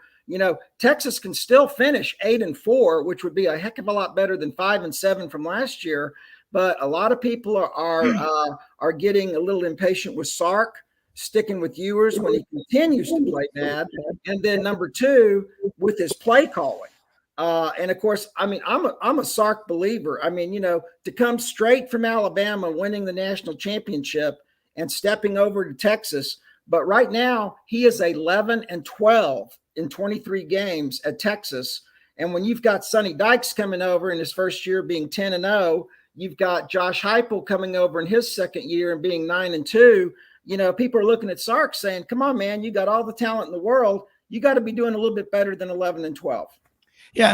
Texas can still finish 8-4, which would be a heck of a lot better than 5-7 from last year. But a lot of people are getting a little impatient with Sark sticking with Ewers when he continues to play bad. And then number 2, with his play calling. And of course, I'm a Sark believer. To come straight from Alabama, winning the national championship and stepping over to Texas. But right now he is 11-12 in 23 games at Texas. And when you've got Sonny Dykes coming over in his first year being 10-0, you've got Josh Heupel coming over in his second year and being 9-2. People are looking at Sark saying, come on, man, you got all the talent in the world. You got to be doing a little bit better than 11-12. Yeah,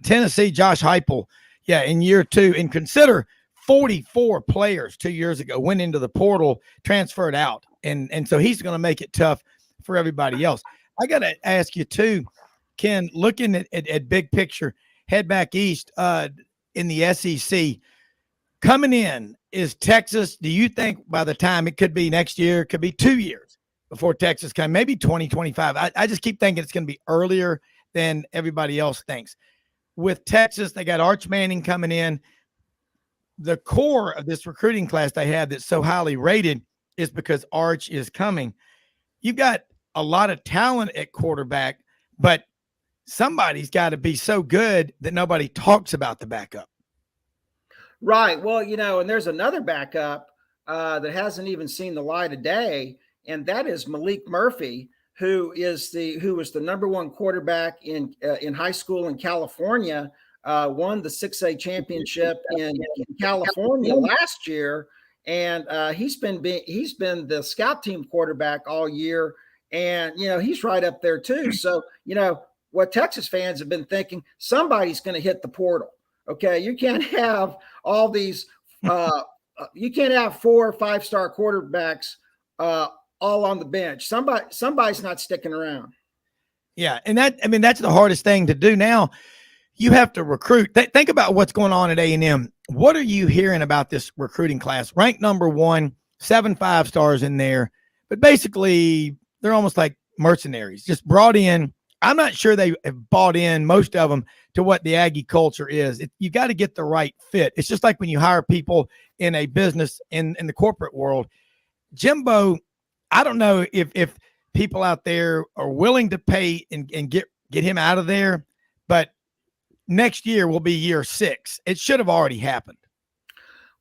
Tennessee, Josh Heupel, in year 2, and consider 44 players 2 years ago went into the portal, transferred out. And so he's going to make it tough for everybody else. I got to ask you too, Ken, looking at big picture, head back east in the SEC, coming in, is Texas, do you think by the time, it could be next year, it could be 2 years before Texas comes, maybe 2025. I just keep thinking it's going to be earlier than everybody else thinks. With Texas, they got Arch Manning coming in. The core of this recruiting class they had that's so highly rated is because Arch is coming. You've got a lot of talent at quarterback, but somebody's got to be so good that nobody talks about the backup. Right. Well, and there's another backup that hasn't even seen the light of day, and that is Malik Murphy, who was the number 1 quarterback in high school in California, won the 6A championship in California last year, and he's been the scout team quarterback all year, and he's right up there too. So what Texas fans have been thinking, somebody's going to hit the portal. Okay, you can't have all these. You can't have 4 or 5-star quarterbacks all on the bench. Somebody's not sticking around. Yeah. And that's the hardest thing to do now. You have to recruit. Think about what's going on at A&M. What are you hearing about this recruiting class? Ranked number 1, 7 5-stars in there, but basically they're almost like mercenaries, just brought in. I'm not sure they have bought in, most of them, to what the Aggie culture is. You got to get the right fit. It's just like when you hire people in a business in the corporate world. Jimbo, I don't know if people out there are willing to pay and get him out of there, but next year will be year 6. It should have already happened.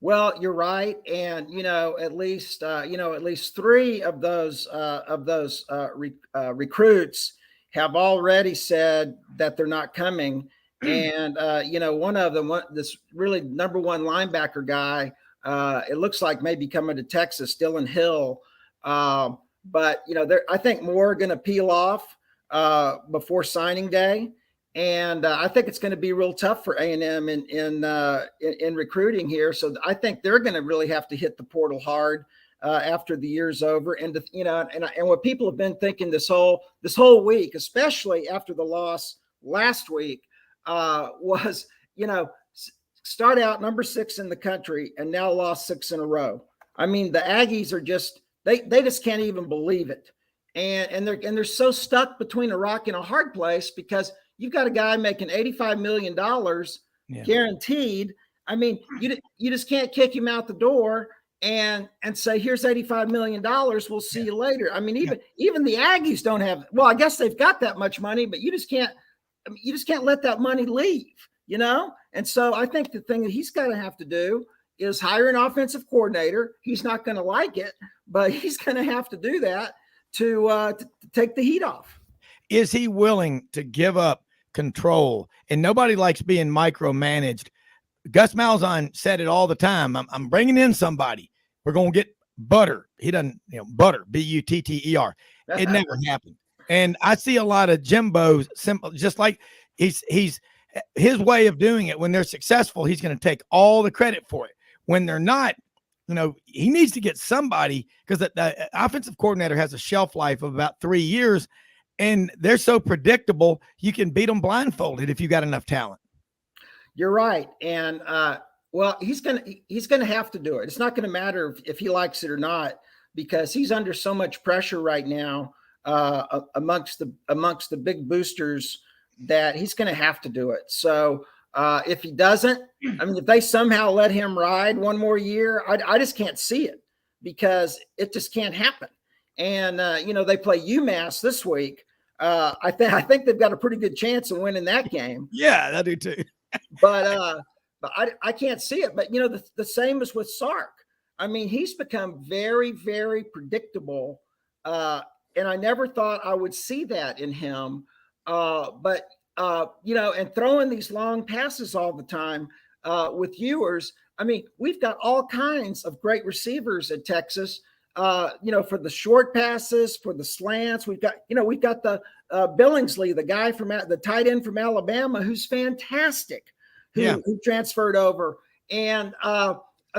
Well, you're right, and at least 3 of those recruits have already said that they're not coming, and one of them, this really number 1 linebacker guy, it looks like maybe coming to Texas, Dylan Hill. But I think more are going to peel off before signing day. And I think it's going to be real tough for A&M in recruiting here. So I think they're going to really have to hit the portal hard after the year's over. And and what people have been thinking this whole week, especially after the loss last week, was start out number 6 in the country and now lost 6 in a row. I mean, the Aggies are just they just can't even believe it, and they're so stuck between a rock and a hard place because you've got a guy making $85 million guaranteed. I mean, you just can't kick him out the door and say, here's $85 million. We'll see you later. I mean, even the Aggies don't have, well, I guess they've got that much money, but you just can't let that money leave, And so I think the thing that he's going to have to do is hire an offensive coordinator. He's not going to like it, but he's going to have to do that to take the heat off. Is he willing to give up control? And nobody likes being micromanaged. Gus Malzahn said it all the time. I'm bringing in somebody. We're going to get butter. He doesn't, butter, Butter. It never happened. And I see a lot of Jimbo's simple, just like he's his way of doing it. When they're successful, he's going to take all the credit for it. When they're not, he needs to get somebody, because the offensive coordinator has a shelf life of about 3 years. And they're so predictable, you can beat them blindfolded if you got enough talent. You're right. And he's gonna have to do it. It's not going to matter if he likes it or not, because he's under so much pressure right now amongst the big boosters that he's going to have to do it. So if he doesn't, if they somehow let him ride one more year, I just can't see it, because it just can't happen. And they play UMass this week. I think they've got a pretty good chance of winning that game. Yeah, I do too. but I can't see it. But the same as with Sark. I mean, he's become very, very predictable, and I never thought I would see that in him. But and throwing these long passes all the time with Ewers. I mean, we've got all kinds of great receivers at Texas. For the short passes, for the slants, we've got the Billingsley, the guy the tight end from Alabama, who's fantastic, who transferred over. And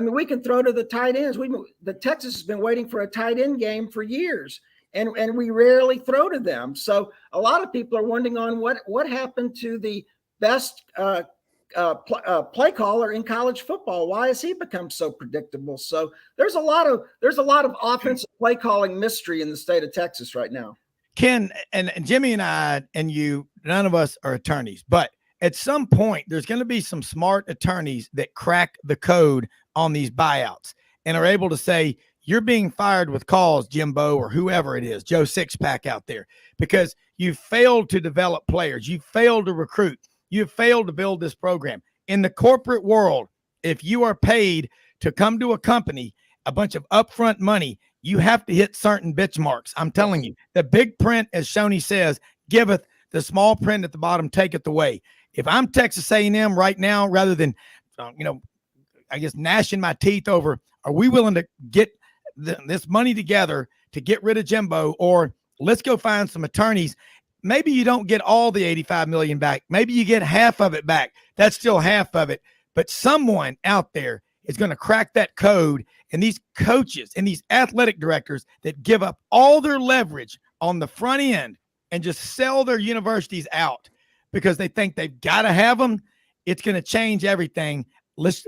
we can throw to the tight ends. The Texas has been waiting for a tight end game for years, and we rarely throw to them. So a lot of people are wondering on what happened to the best play caller in college football. Why has he become so predictable? So there's a lot of offensive play calling mystery in the state of Texas right now. Ken and Jimmy and I and you, none of us are attorneys, but at some point there's going to be some smart attorneys that crack the code on these buyouts and are able to say, you're being fired with cause, Jimbo, or whoever it is, Joe Sixpack out there, because you failed to develop players. You failed to recruit. You have failed to build this program. In the corporate world, if you are paid to come to a company, a bunch of upfront money, you have to hit certain benchmarks. I'm telling you, the big print, as Shoney says, giveth, the small print at the bottom taketh away. If I'm Texas A&M right now, rather than, I guess gnashing my teeth over, are we willing to get this money together to get rid of Jimbo, or let's go find some attorneys. Maybe you don't get all the $85 million back. Maybe you get half of it back. That's still half of it. But someone out there is going to crack that code. And these coaches and these athletic directors that give up all their leverage on the front end and just sell their universities out because they think they've got to have them, it's going to change everything.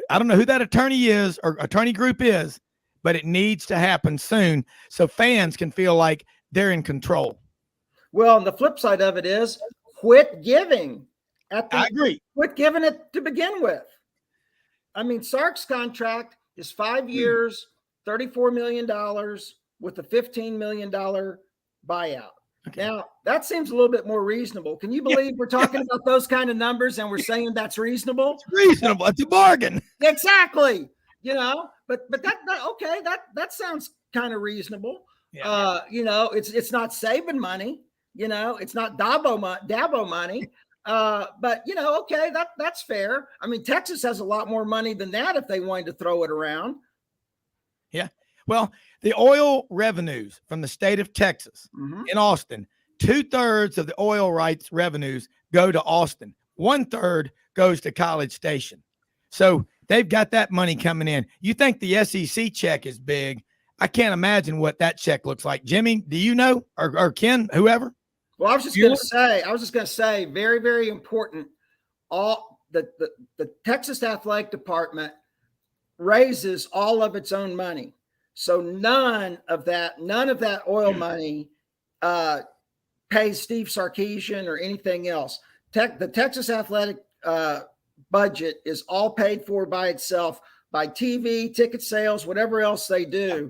I don't know who that attorney is or attorney group is, but it needs to happen soon so fans can feel like they're in control. Well, and the flip side of it is quit giving. I agree. Quit giving it to begin with. I mean, Sark's contract is 5 years, $34 million with a $15 million buyout. Okay. Now, that seems a little bit more reasonable. Can you believe we're talking about those kind of numbers and we're saying that's reasonable? It's reasonable. It's a bargain. Exactly. But that sounds kind of reasonable. Yeah. It's not saving money. It's not Dabo money. But that's fair. I mean, Texas has a lot more money than that if they wanted to throw it around. Yeah. Well, the oil revenues from the state of Texas in Austin 2/3 of the oil rights revenues go to Austin. 1/3 goes to College Station. So they've got that money coming in. You think the SEC check is big? I can't imagine what that check looks like. Jimmy, do you know, or Ken, whoever? Well, I was just going to say, very, very important. All the Texas Athletic Department raises all of its own money. So none of that oil money pays Steve Sarkisian or anything else. The Texas Athletic budget is all paid for by itself, by TV, ticket sales, whatever else they do.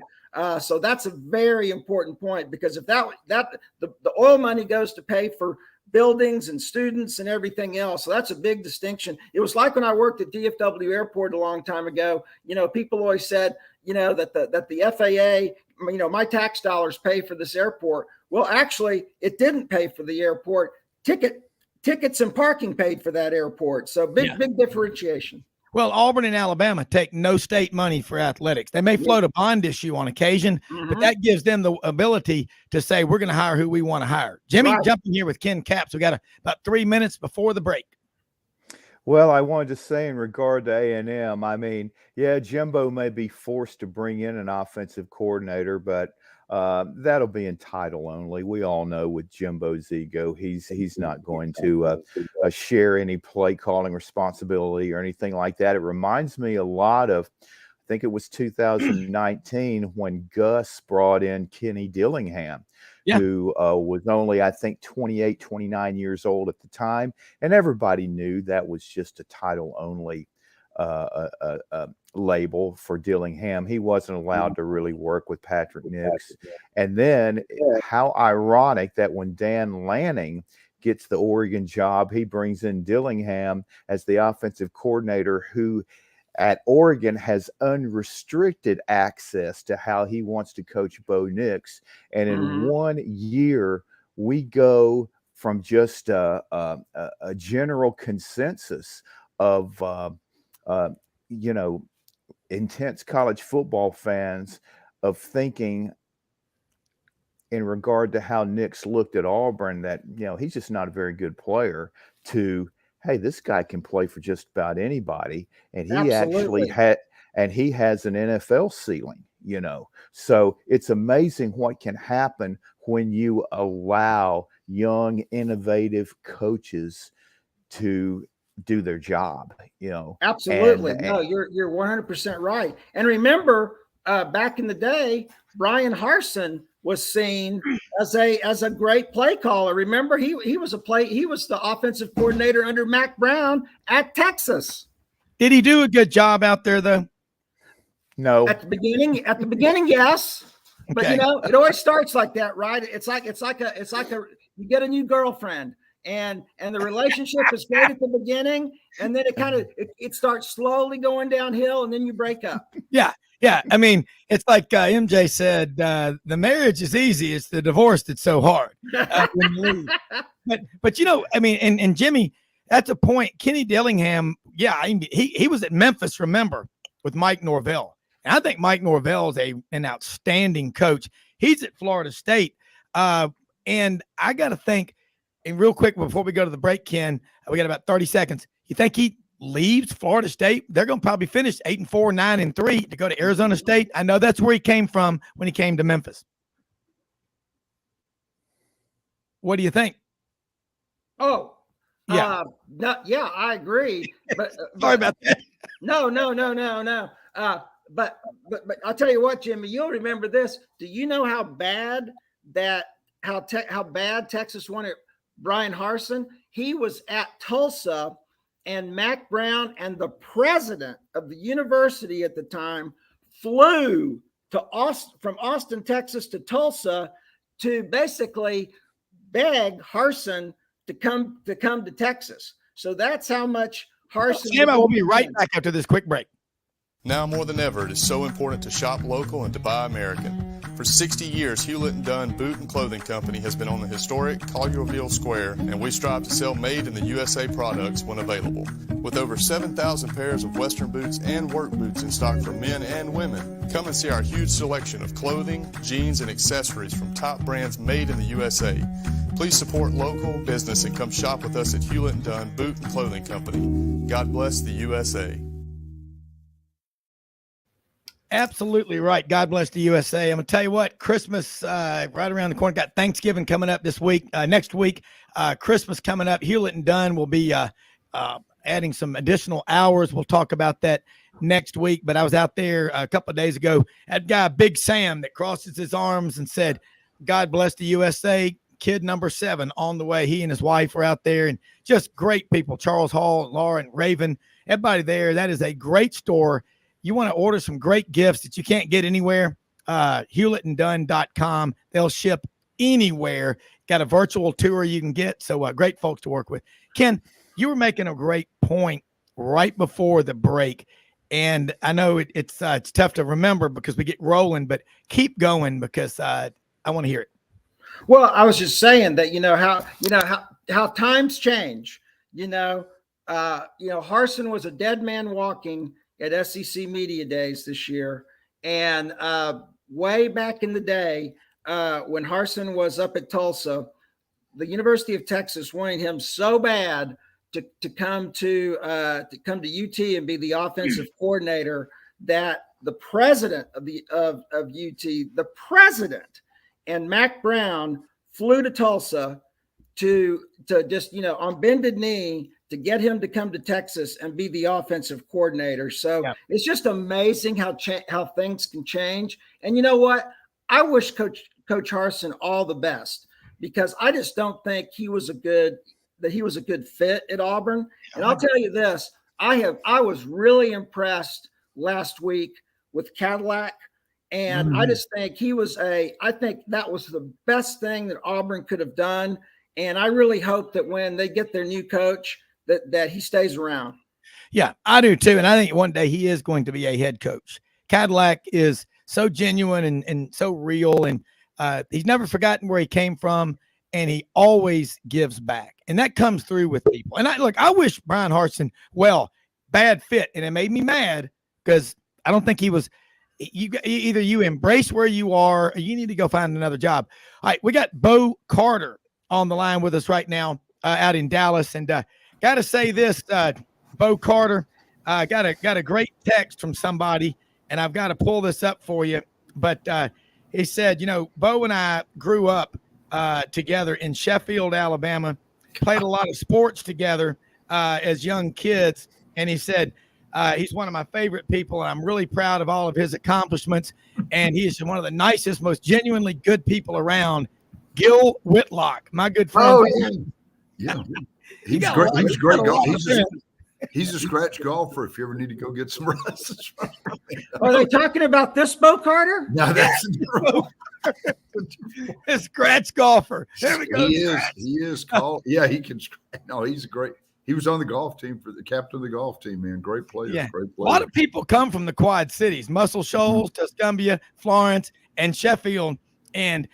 So that's a very important point, because if the oil money goes to pay for buildings and students and everything else. So that's a big distinction. It was like when I worked at DFW Airport a long time ago. People always said, that the FAA, my tax dollars pay for this airport. Well, actually, it didn't pay for the airport. Tickets and parking paid for that airport. So big differentiation. Well, Auburn and Alabama take no state money for athletics. They may float a bond issue on occasion, but that gives them the ability to say, we're going to hire who we want to hire. Jimmy, jump in here with Ken Capps. We got about 3 minutes before the break. Well, I wanted to say in regard to A&M, I mean, yeah, Jimbo may be forced to bring in an offensive coordinator, but that'll be in title only. We all know with Jimbo's ego, he's not going to share any play calling responsibility or anything like that. It reminds me a lot of, I think it was 2019 when Gus brought in Kenny Dillingham, who was only, I think, 28, 29 years old at the time. And everybody knew that was just a title only label for Dillingham. He wasn't allowed to really work with Patrick Nix. And then how ironic that when Dan Lanning gets the Oregon job, he brings in Dillingham as the offensive coordinator, who at Oregon has unrestricted access to how he wants to coach Bo Nix. And in 1 year, we go from just a general consensus of intense college football fans of thinking in regard to how Nix looked at Auburn that, he's just not a very good player, to, hey, this guy can play for just about anybody. And he actually he has an NFL ceiling, So it's amazing what can happen when you allow young, innovative coaches to do their job, Absolutely. No, you're 100% right. And remember, back in the day, Brian Harsin was seen as a great play caller. Remember, he was the offensive coordinator under Mac Brown at Texas. Did he do a good job out there though? No. At the beginning, yes. But it always starts like that, right? It's like you get a new girlfriend. And the relationship is great at the beginning, and then it starts slowly going downhill, and then you break up. Yeah. I mean, it's like MJ said, the marriage is easy. It's the divorce that's so hard. When you leave. But and Jimmy, that's a point. Kenny Dillingham, he was at Memphis, remember, with Mike Norvell. And I think Mike Norvell is an outstanding coach. He's at Florida State. And I got to think, and real quick before we go to the break, Ken, we got about 30 seconds. You think he leaves Florida State? They're going to probably finish 8-4, 9-3 to go to Arizona State. I know that's where he came from when he came to Memphis. What do you think? Oh, yeah. I agree. But sorry about that. No. But I'll tell you what, Jimmy, you'll remember this. Do you know how bad Texas wanted Brian Harsin? He was at Tulsa, and Mac Brown and the president of the university at the time flew from Austin, Texas to Tulsa to basically beg Harsin to come to Texas. So that's how much Harsin. Sam, I will be right back after this quick break. Now more than ever, it is so important to shop local and to buy American. For 60 years, Hewlett & Dunn Boot and Clothing Company has been on the historic Collierville Square, and we strive to sell made in the USA products when available. With over 7,000 pairs of Western boots and work boots in stock for men and women, come and see our huge selection of clothing, jeans, and accessories from top brands made in the USA. Please support local business and come shop with us at Hewlett & Dunn Boot and Clothing Company. God bless the USA. Absolutely right. God bless the USA. I'm going to tell you what, Christmas right around the corner. Got Thanksgiving coming up this week. Next week, Christmas coming up. Hewlett & Dunn will be adding some additional hours. We'll talk about that next week. But I was out there a couple of days ago. That guy, Big Sam, that crosses his arms and said, God bless the USA. Kid number 7 on the way. He and his wife were out there, and just great people. Charles Hall, Laura, and Raven, everybody there. That is a great store. You want to order some great gifts that you can't get anywhere, hewlettandunn.com. They'll ship anywhere. Got a virtual tour you can get. So great folks to work with. Ken, you were making a great point right before the break. And I know it's tough to remember because we get rolling, but keep going because I want to hear it. Well, I was just saying that, how times change, Harsin was a dead man walking at SEC Media Days this year. And way back in the day, when Harsin was up at Tulsa, the University of Texas wanted him so bad to come to UT and be the offensive coordinator that the president of UT, the president, and Mac Brown flew to Tulsa to just, on bended knee to get him to come to Texas and be the offensive coordinator. So It's just amazing how things can change. And you know what? I wish Coach Harsin all the best, because I just don't think he was a good fit at Auburn. And I'll tell you this, I was really impressed last week with Cadillac. And I just think I think that was the best thing that Auburn could have done. And I really hope that when they get their new coach, that he stays around. Yeah, I do too. And I think one day he is going to be a head coach. Cadillac is so genuine and so real. And he's never forgotten where he came from. And he always gives back. And that comes through with people. And I wish Brian Harsin, bad fit. And it made me mad because I don't think he was. Either you embrace where you are or you need to go find another job. All right, we got Bo Carter on the line with us right now out in Dallas. And got to say this, Bo Carter, got a great text from somebody, and I've got to pull this up for you. But he said, Bo and I grew up together in Sheffield, Alabama, played a lot of sports together as young kids. And he said, he's one of my favorite people, and I'm really proud of all of his accomplishments. And he's one of the nicest, most genuinely good people around. Gil Whitlock, my good friend. Oh, yeah. He's great. He's a great golfer. He's a scratch golfer if you ever need to go get some rest. Are they talking about this Bo Carter? No, that's a scratch golfer. There we go. He is called. Yeah, he can. No, he's a great. He was on the golf team for the captain of the golf team, man. Great player. Yeah. Great player. A lot of people come from the Quad Cities, Muscle Shoals, Tuscumbia, Florence, and Sheffield. And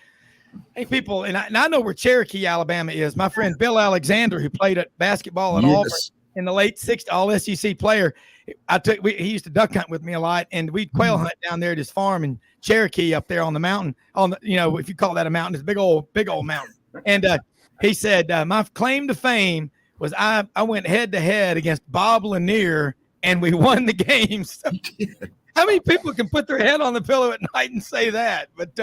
hey, people, and I know where Cherokee, Alabama is. My friend Bill Alexander, who played at basketball at Auburn in the late 60s, all SEC player. He used to duck hunt with me a lot, and we'd quail hunt down there at his farm in Cherokee up there on the mountain. If you call that a mountain, it's a big old mountain. And he said, my claim to fame was I went head to head against Bob Lanier, and we won the game. So, how many people can put their head on the pillow at night and say that? But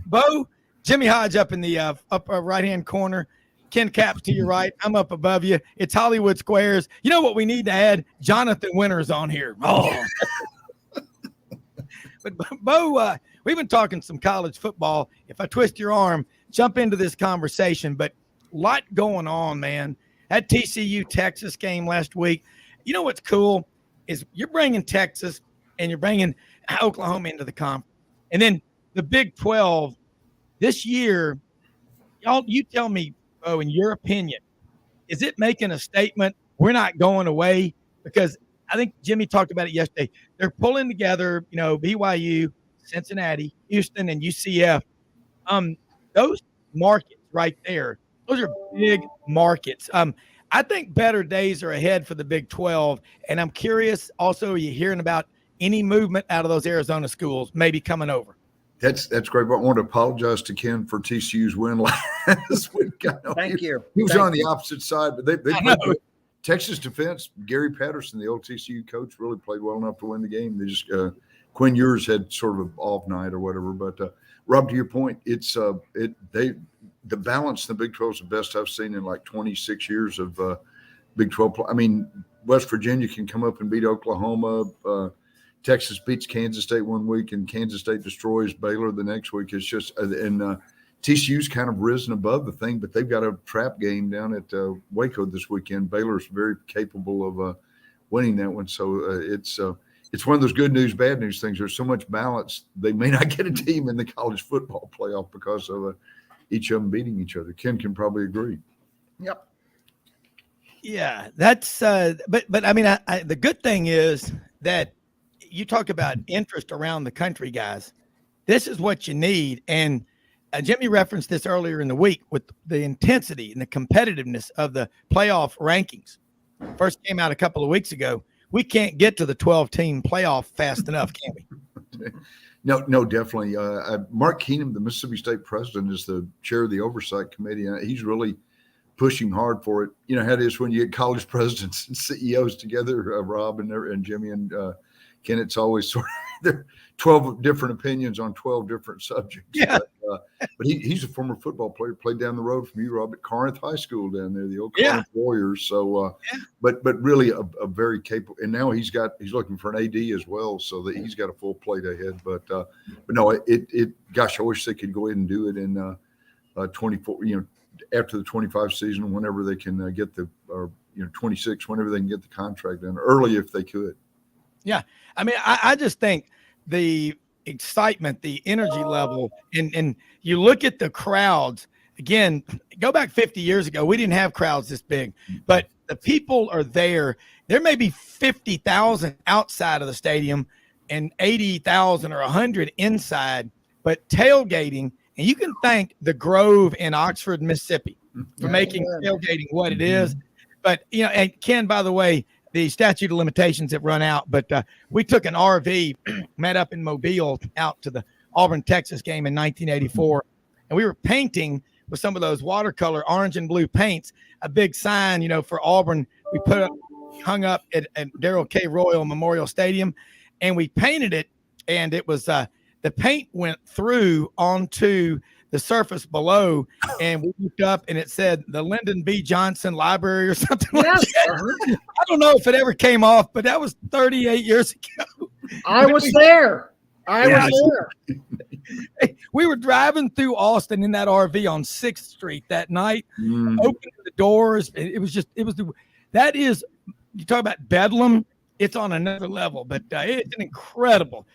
Bo, Jimmy Hodge up in the upper right-hand corner, Ken Capps to your right. I'm up above you. It's Hollywood Squares. You know what we need to add? Jonathan Winters on here. Oh. But Bo, we've been talking some college football. If I twist your arm, jump into this conversation. But a lot going on, man. That TCU Texas game last week. You know what's cool is you're bringing Texas and you're bringing Oklahoma into the conference. And then the Big 12 this year, you tell me, Bo, in your opinion, is it making a statement? We're not going away, because I think Jimmy talked about it yesterday. They're pulling together, BYU, Cincinnati, Houston, and UCF. Those markets right there, those are big markets. I think better days are ahead for the Big 12, and I'm curious also, are you hearing about any movement out of those Arizona schools maybe coming over? That's great. But I want to apologize to Ken for TCU's win last week. Thank you. He was Thank on the opposite side, but they played good. Texas defense, Gary Patterson, the old TCU coach, really played well enough to win the game. They just Quinn Ewers had sort of an off night or whatever. But Rob, to your point, it's the balance in the Big 12 is the best I've seen in like 26 years of Big 12. I mean, West Virginia can come up and beat Oklahoma. Texas beats Kansas State one week, and Kansas State destroys Baylor the next week. It's just TCU's kind of risen above the thing, but they've got a trap game down at Waco this weekend. Baylor's very capable of winning that one. So it's one of those good news, bad news things. There's so much balance. They may not get a team in the college football playoff because of each of them beating each other. Ken can probably agree. Yep. Yeah, that's but I mean, the good thing is that you talk about interest around the country, guys. This is what you need. And Jimmy referenced this earlier in the week with the intensity and the competitiveness of the playoff rankings. First came out a couple of weeks ago. We can't get to the 12-team playoff fast enough, can we? No, definitely. Mark Keenum, the Mississippi State president, is the chair of the oversight committee, and he's really pushing hard for it. You know how it is when you get college presidents and CEOs together, Rob and Jimmy and Ken. It's always sort of there are 12 different opinions on 12 different subjects. Yeah. But he's a former football player, played down the road from you, Rob, at Corinth High School down there, the old Corinth Warriors. So, but really a very capable. And now he's looking for an AD as well, so that he's got a full plate ahead. But no, gosh, I wish they could go ahead and do it in 24. After the 25 season, whenever they can get 26, whenever they can get the contract done early, if they could. Yeah, I mean, I just think the excitement, the energy level, and you look at the crowds again. Go back 50 years ago, we didn't have crowds this big, but the people are there. There may be 50,000 outside of the stadium and 80,000 or 100 inside, but tailgating. And you can thank the Grove in Oxford, Mississippi for making tailgating what it is. But, and Ken, by the way, the statute of limitations have run out, but we took an RV, met up in Mobile out to the Auburn, Texas game in 1984. And we were painting with some of those watercolor orange and blue paints, a big sign, for Auburn. We hung up at Darrell K. Royal Memorial Stadium, and we painted it. And it was, the paint went through onto the surface below, and we looked up and it said the Lyndon B. Johnson Library or something like that. I don't know if it ever came off, but that was 38 years ago. I was there. I was there. We were driving through Austin in that RV on 6th Street that night, opening the doors. That is, you talk about Bedlam. It's on another level, but it's an incredible.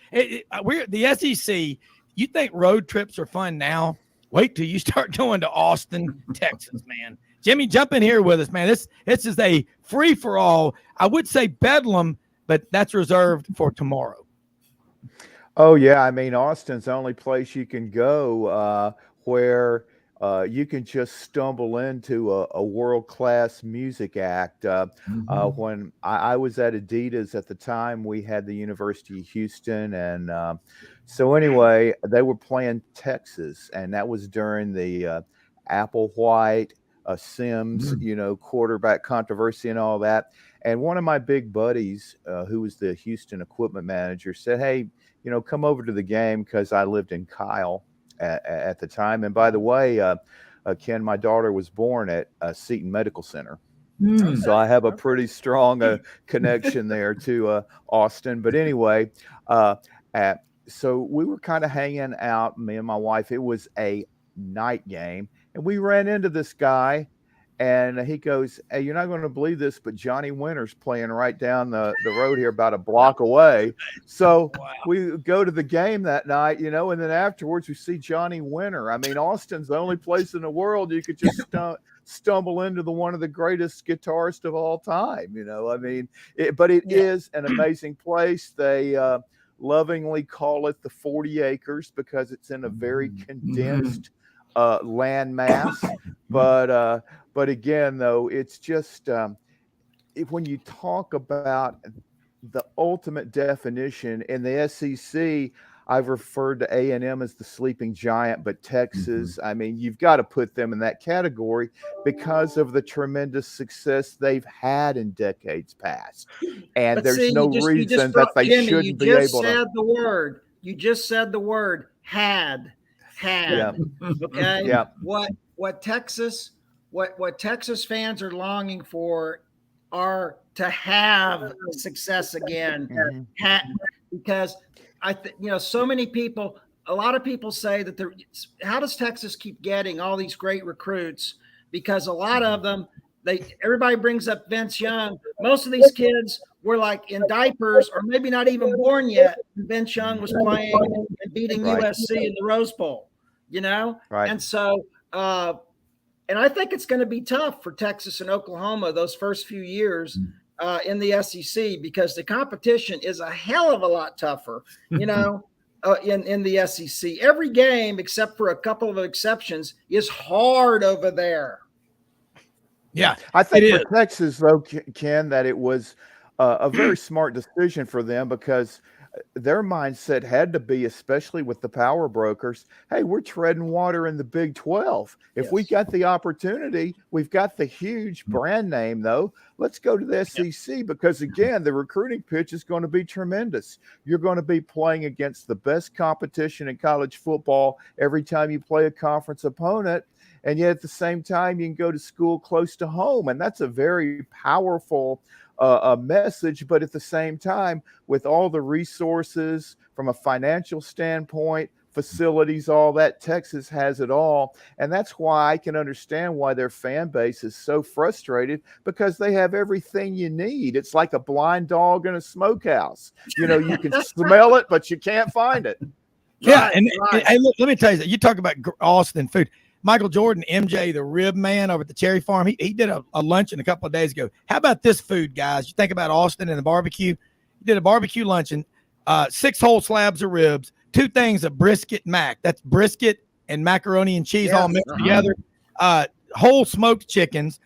We're the SEC. You think road trips are fun now? Wait till you start going to Austin, Texas, man. Jimmy, jump in here with us, man. This is a free for all. I would say Bedlam, but that's reserved for tomorrow. Oh yeah, I mean Austin's the only place you can go where you can just stumble into a world-class music act. When I was at Adidas at the time, we had the University of Houston. And so anyway, they were playing Texas, and that was during the Applewhite, Sims, quarterback controversy and all that. And one of my big buddies, who was the Houston equipment manager, said, hey, come over to the game, because I lived in Kyle at the time. And by the way, Ken, my daughter was born at Seton Medical Center. So I have a pretty strong connection there to Austin. But anyway, so we were kind of hanging out, me and my wife. It was a night game, and we ran into this guy, and he goes, hey, you're not going to believe this, but Johnny Winter's playing right down the road here about a block away. So we go to the game that night, and then afterwards we see Johnny Winter. I mean, Austin's the only place in the world you could just stumble into one of the greatest guitarists of all time. I mean, but it is an amazing place. They lovingly call it the 40 acres because it's in a very condensed land mass. But again, though, it's just when you talk about the ultimate definition in the SEC, I've referred to A&M as the sleeping giant, but Texas, I mean, you've got to put them in that category because of the tremendous success they've had in decades past. And But there's see, no reason that they Jimmy, shouldn't be able to. You just said the word had. Yeah. Okay. Yeah. What Texas fans are longing for are to have success again. Because so many people, a lot of people say that how does Texas keep getting all these great recruits? Because a lot of them, everybody brings up Vince Young. Most of these kids were like in diapers or maybe not even born yet. Vince Young was playing and beating USC in the Rose Bowl, Right. And so, and I think it's going to be tough for Texas and Oklahoma those first few years in the SEC because the competition is a hell of a lot tougher, in the SEC. Every game, except for a couple of exceptions, is hard over there. Yeah, I think for Texas, though, Ken, that it was a very smart decision for them because their mindset had to be, especially with the power brokers, hey, we're treading water in the Big 12. If we got the opportunity, we've got the huge brand name, though. Let's go to the SEC because, again, the recruiting pitch is going to be tremendous. You're going to be playing against the best competition in college football every time you play a conference opponent. And yet at the same time, you can go to school close to home. And that's a very powerful a message, but at the same time, with all the resources from a financial standpoint, facilities, all that, Texas has it all. And that's why I can understand why their fan base is so frustrated because they have everything you need. It's like a blind dog in a smokehouse. You can smell it, but you can't find it. Yeah. And hey, look, let me tell you, you talk about Austin food. Michael Jordan, MJ, the rib man over at the Cherry Farm, he did a luncheon a couple of days ago. How about this food, guys? You think about Austin and the barbecue. He did a barbecue luncheon, 6 whole slabs of ribs, 2 things of brisket mac. That's brisket and macaroni and cheese all mixed together. Whole smoked chickens,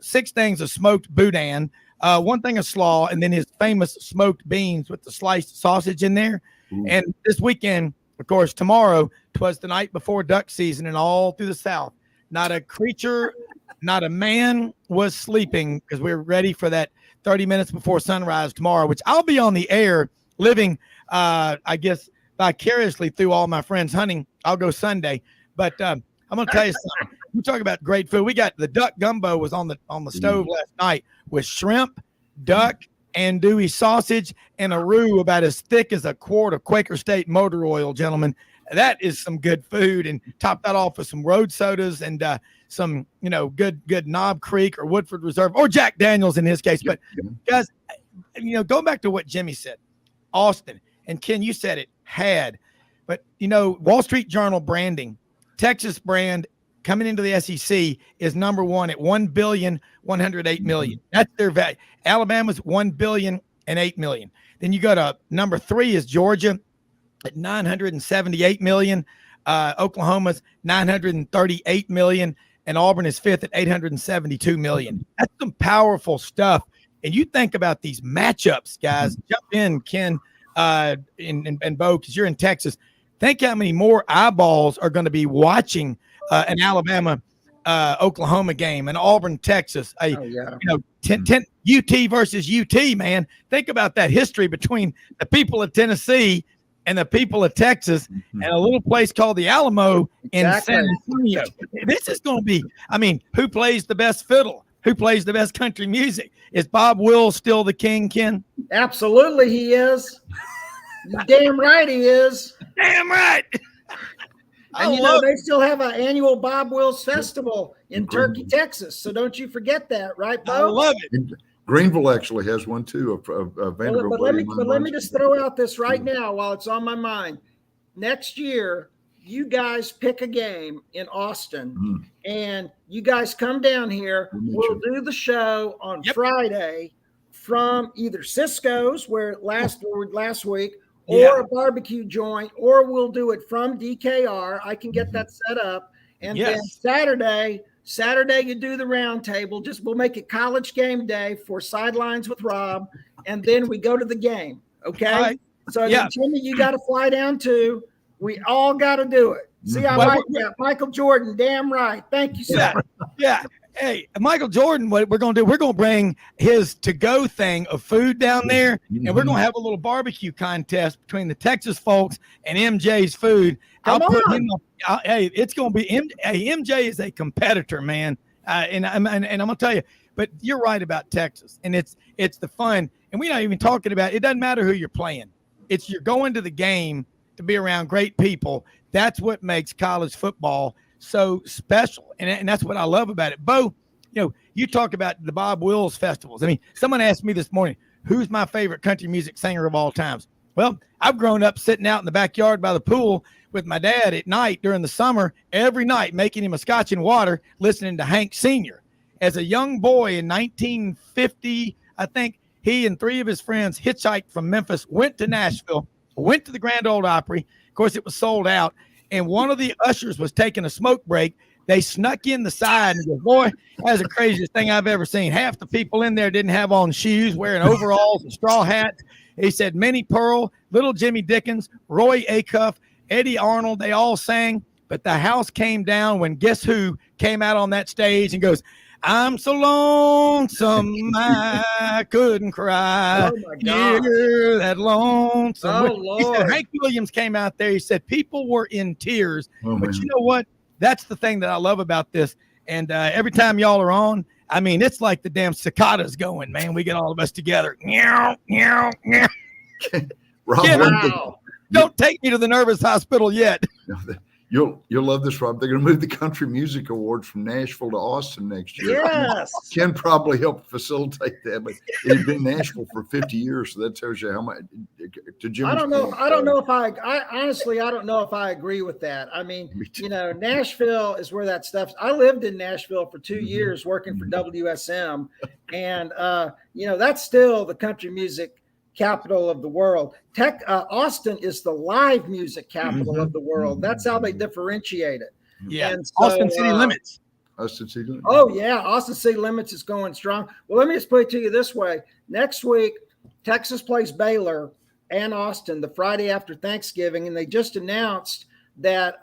6 things of smoked boudin, 1 thing of slaw, and then his famous smoked beans with the sliced sausage in there. And this weekend, of course, tomorrow, 'twas the night before duck season, and all through the South, not a creature, not a man was sleeping because we're ready for that 30 minutes before sunrise tomorrow, which I'll be on the air living, I guess, vicariously through all my friends hunting. I'll go Sunday, but I'm going to tell you something. You talk about great food. We got the duck gumbo was on the stove last night with shrimp, duck, andouille sausage, and a roux about as thick as a quart of Quaker State motor oil, gentlemen. That is some good food, and top that off with some road sodas and some, good Knob Creek or Woodford Reserve or Jack Daniels in his case. But guys, going back to what Jimmy said, Austin, and Ken, you said it, but Wall Street Journal branding, Texas brand coming into the SEC is number 1 at $1.108 billion. That's their value. Alabama's $1.008 billion. Then you go to number 3 is Georgia at $978 million. Oklahoma's $938 million, and Auburn is 5th at $872 million. That's some powerful stuff. And you think about these matchups, guys. Jump in, Ken, and Bo, because you're in Texas. Think how many more eyeballs are going to be watching an Alabama Oklahoma game, an Auburn, Texas, 10 UT versus UT, man. Think about that history between the people of Tennessee and the people of Texas and a little place called the Alamo in San Antonio. This is going to be, who plays the best fiddle? Who plays the best country music? Is Bob Wills still the king, Ken? Absolutely he is. Damn right he is. Damn right. And they still have an annual Bob Wills Festival in Turkey, Texas. So don't you forget that, right, Bo? I love it. Greenville actually has one too. Vanderbilt. But let me just throw out this right now while it's on my mind. Next year, you guys pick a game in Austin, and you guys come down here. We'll do the show on Friday from either Cisco's, where last week, or a barbecue joint, or we'll do it from DKR. I can get that set up. And then Saturday, you do the round table. We'll make it college game day for Sidelines with Rob. And then we go to the game. Okay. Right. So then, Jimmy, you got to fly down too. We all got to do it. See, I like that. Michael Jordan. Damn right. Thank you, sir. Yeah. Hey, Michael Jordan, what we're going to do, we're going to bring his to-go thing of food down there, and we're going to have a little barbecue contest between the Texas folks and MJ's food. Come I'll put on. him up. Hey, it's going to be MJ is a competitor, man. And I'm going to tell you, but you're right about Texas, and it's the fun. And we're not even talking about, it doesn't matter who you're playing. It's you're going to the game to be around great people. That's what makes college football so special. And that's what I love about it. Bo, you talk about the Bob Wills festivals. I mean, someone asked me this morning, who's my favorite country music singer of all times? Well, I've grown up sitting out in the backyard by the pool with my dad at night during the summer, every night, making him a scotch and water, listening to Hank Sr. As a young boy in 1950, I think he and three of his friends hitchhiked from Memphis, went to Nashville, went to the Grand Ole Opry. Of course, it was sold out. And one of the ushers was taking a smoke break. They snuck in the side and goes, boy, that's the craziest thing I've ever seen. Half the people in there didn't have on shoes, wearing overalls and straw hats. He said Minnie Pearl, Little Jimmy Dickens, Roy Acuff, Eddie Arnold, they all sang. But the house came down when Guess Who came out on that stage and goes, I'm so lonesome I couldn't cry. Oh, my God. Hear that lonesome. Oh, He said, Lord. Hank Williams came out there. He said people were in tears. Oh, but man. you know what? That's the thing that I love about this. And every time y'all are on, I mean, it's like the damn cicadas going, man. We get all of us together. Meow, meow, meow. Rob, Get one out. Don't take me to the nervous hospital yet. thing- you'll love this, Rob. They're going to move the Country Music Awards from Nashville to Austin next year. Yes. Ken probably helped facilitate that, but it had been Nashville for 50 years, so that tells you how much. To Jimmy's I don't know. point, I don't know if I honestly, I don't know if I agree with that. I mean, Me too. Nashville is where that stuff. I lived in Nashville for 2 years working for WSM, and that's still the country music capital of the world. Austin is the live music capital of the world. That's how they differentiate it. Yeah. And so, Austin City Limits. Austin City Limits. Oh yeah, Austin City Limits is going strong. Well, let me just put it to you this way: next week, Texas plays Baylor and Austin the Friday after Thanksgiving, and they just announced that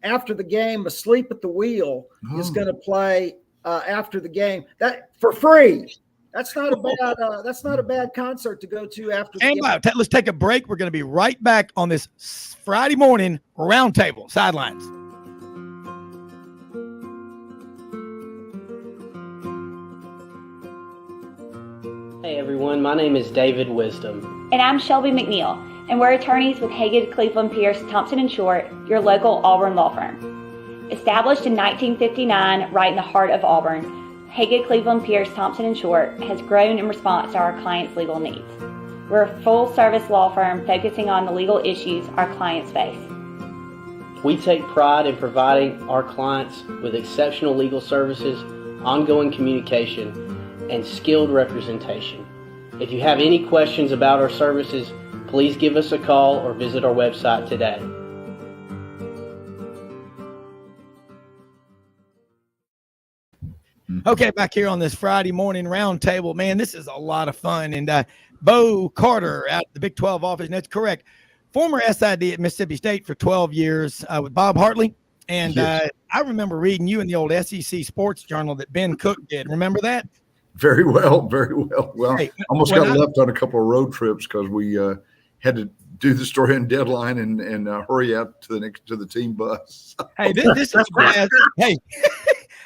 after the game, Asleep at the Wheel is going to play after the game. That for free. That's not a bad concert to go to after. And let's take a break. We're going to be right back on this Friday morning roundtable Sidelines. Hey everyone, my name is David Wisdom. And I'm Shelby McNeil, and we're attorneys with Haggard, Cleveland, Pierce, Thompson & Short, your local Auburn law firm. Established in 1959 right in the heart of Auburn, Haggard, Cleveland, Pierce, Thompson & Short has grown in response to our clients' legal needs. We're a full-service law firm focusing on the legal issues our clients face. We take pride in providing our clients with exceptional legal services, ongoing communication, and skilled representation. If you have any questions about our services, please give us a call or visit our website today. Okay, back here on this Friday morning roundtable, man, this is a lot of fun. And Bo Carter out at the Big 12 office, and that's correct. Former SID at Mississippi State for 12 years with Bob Hartley. And Yes. I remember reading you in the old SEC Sports Journal that Ben Cook did. Remember that? Very well, very well. Well, Hey, almost when got left on a couple of road trips because we had to do the story and deadline and hurry out to the team bus. Hey, this is a blast. Hey,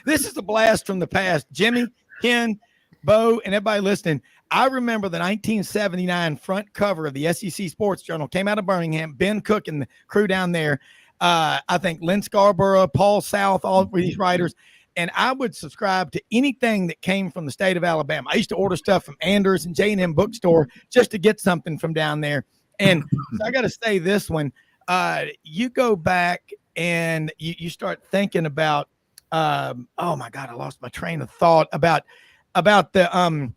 this is a blast from the past. Jimmy, Ken, Bo, and everybody listening. I remember the 1979 front cover of the SEC Sports Journal came out of Birmingham. Ben Cook and the crew down there. I think Lynn Scarborough, Paul South, all of these writers. And I would subscribe to anything that came from the state of Alabama. I used to order stuff from Anders and J&M Bookstore just to get something from down there. And so I got to say this one, you go back and you start thinking about, oh my God, I lost my train of thought about the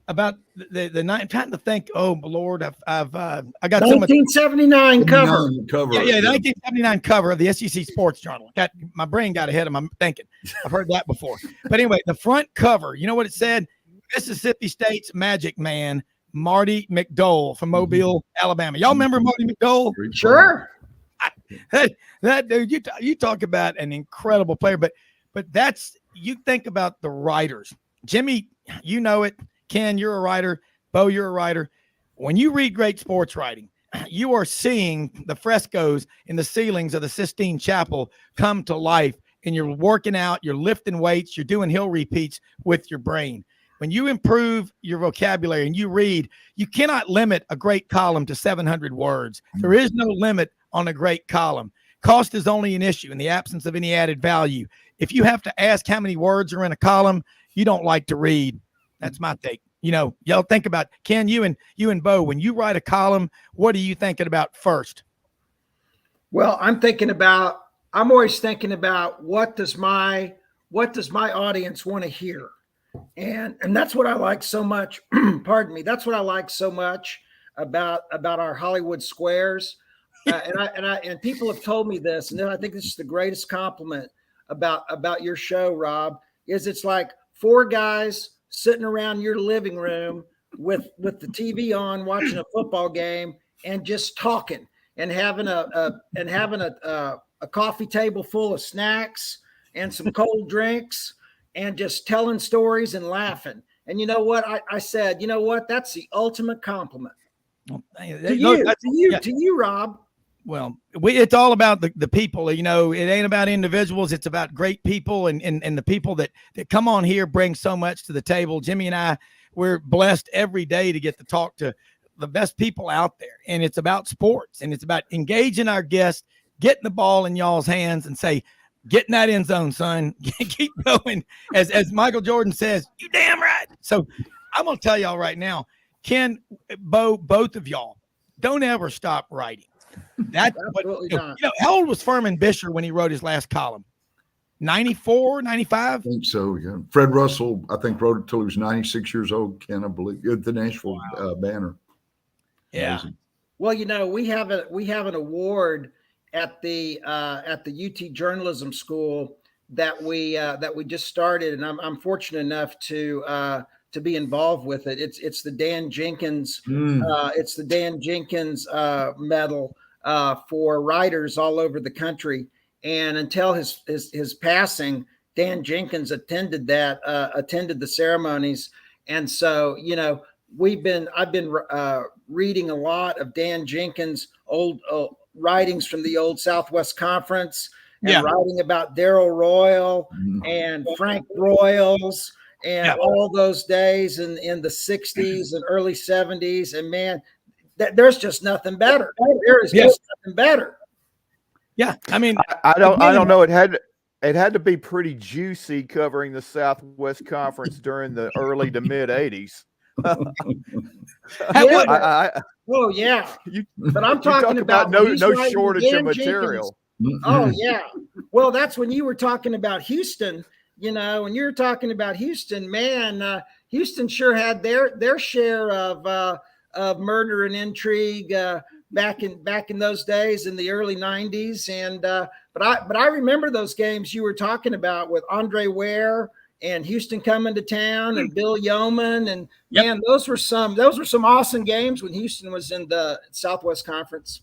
about the night. I'm trying to think. Oh Lord, I got 1979 cover. Yeah, the 1979 cover of the SEC Sports Journal. My brain got ahead of my thinking. I've heard that before. But anyway, the front cover. You know what it said? Mississippi State's Magic Man, Marty McDole from Mobile, Alabama. Y'all remember Marty McDole? Sure. That dude, you talk about an incredible player, but that's, you think about the writers. Jimmy, you know it. Ken, you're a writer. Bo, you're a writer. When you read great sports writing, you are seeing the frescoes in the ceilings of the Sistine Chapel come to life, and you're working out, you're lifting weights, you're doing hill repeats with your brain. When you improve your vocabulary and you read, you cannot limit a great column to 700 words. There is no limit on a great column. Cost is only an issue in the absence of any added value. If you have to ask how many words are in a column, you don't like to read. That's my take. You know, y'all think about, Ken, you and Bo, when you write a column, what are you thinking about first? Well, I'm always thinking about what does my audience want to hear? And that's what I like so much. Pardon me. That's what I like so much about our Hollywood Squares. And people have told me this, and I think this is the greatest compliment about your show, Rob, is it's like four guys sitting around your living room with the TV on, watching a football game, and just talking and having a coffee table full of snacks and some cold drinks, and just telling stories and laughing. And you know what? I said, you know what? That's the ultimate compliment. To you, Rob. Well, it's all about the people. You know, it ain't about individuals. It's about great people, and the people that come on here bring so much to the table. Jimmy and I, we're blessed every day to get to talk to the best people out there. And it's about sports, and it's about engaging our guests, getting the ball in y'all's hands and say, get in that end zone, son. Keep going. As Michael Jordan says, you damn right. So I'm going to tell y'all right now, Ken, Bo, both of y'all, don't ever stop writing. That's what, you know, how old was Furman Bisher when he wrote his last column? 94, 95? I think so, yeah. Fred Russell, I think, wrote it till he was 96 years old, Ken, I believe, at the Nashville Banner. Yeah. Amazing. Well, you know, we have an award at the UT Journalism School that we just started, and I'm fortunate enough to be involved with it. It's the Dan Jenkins medal for writers all over the country. And until his passing, Dan Jenkins attended the ceremonies. And so, you know, I've been reading a lot of Dan Jenkins' old writings from the old Southwest Conference, and writing about Darrell Royal and Frank Broyles and all those days in the 60s and early 70s. And man, there's just nothing better. There is just nothing better. Yeah. I mean, I don't know. It had to be pretty juicy covering the Southwest Conference during the early to mid 80s. Oh yeah. But I'm talking about no shortage of material. Oh yeah. Well, that's when you were talking about Houston, you know, when you're talking about Houston, man, Houston sure had their share of murder and intrigue back in those days in the early 90s. And but I remember those games you were talking about with Andre Ware and Houston coming to town and Bill Yeoman, and man, those were some awesome games when Houston was in the Southwest Conference.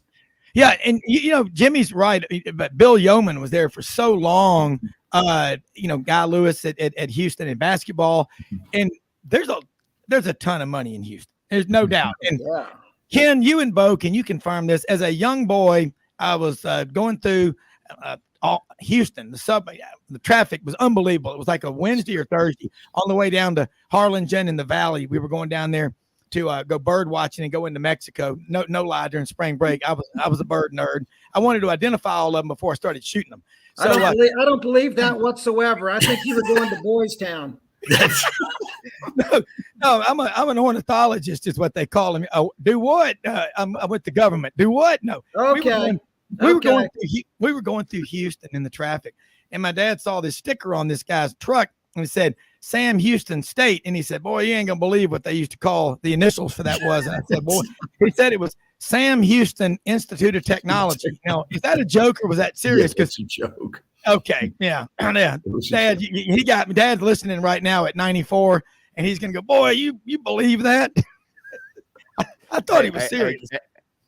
Yeah, and you know, Jimmy's right, but Bill Yeoman was there for so long. You know, Guy Lewis at Houston in basketball, and there's a ton of money in Houston. There's no doubt. And Ken, you and Bo, can you confirm this? As a young boy, I was going through Houston. The traffic was unbelievable. It was like a Wednesday or Thursday on the way down to Harlingen in the Valley. We were going down there to go bird watching and go into Mexico. No lie, during spring break, I was a bird nerd. I wanted to identify all of them before I started shooting them. So I don't believe that whatsoever. I think you were going to Boys Town. No, I'm an ornithologist, is what they call me. Oh, do what? I'm with the government. Do what? No. Okay. We were going through Houston in the traffic, and my dad saw this sticker on this guy's truck, and it said Sam Houston State. And he said, boy, you ain't going to believe what they used to call the initials for that was. And I said, boy, he said it was Sam Houston Institute of Technology. Now, is that a joke or was that serious? Yeah, it's a joke. Okay. Yeah. Yeah. Dad, he got me. Dad's listening right now at 94, and he's going to go, boy, you believe that? I thought he was serious.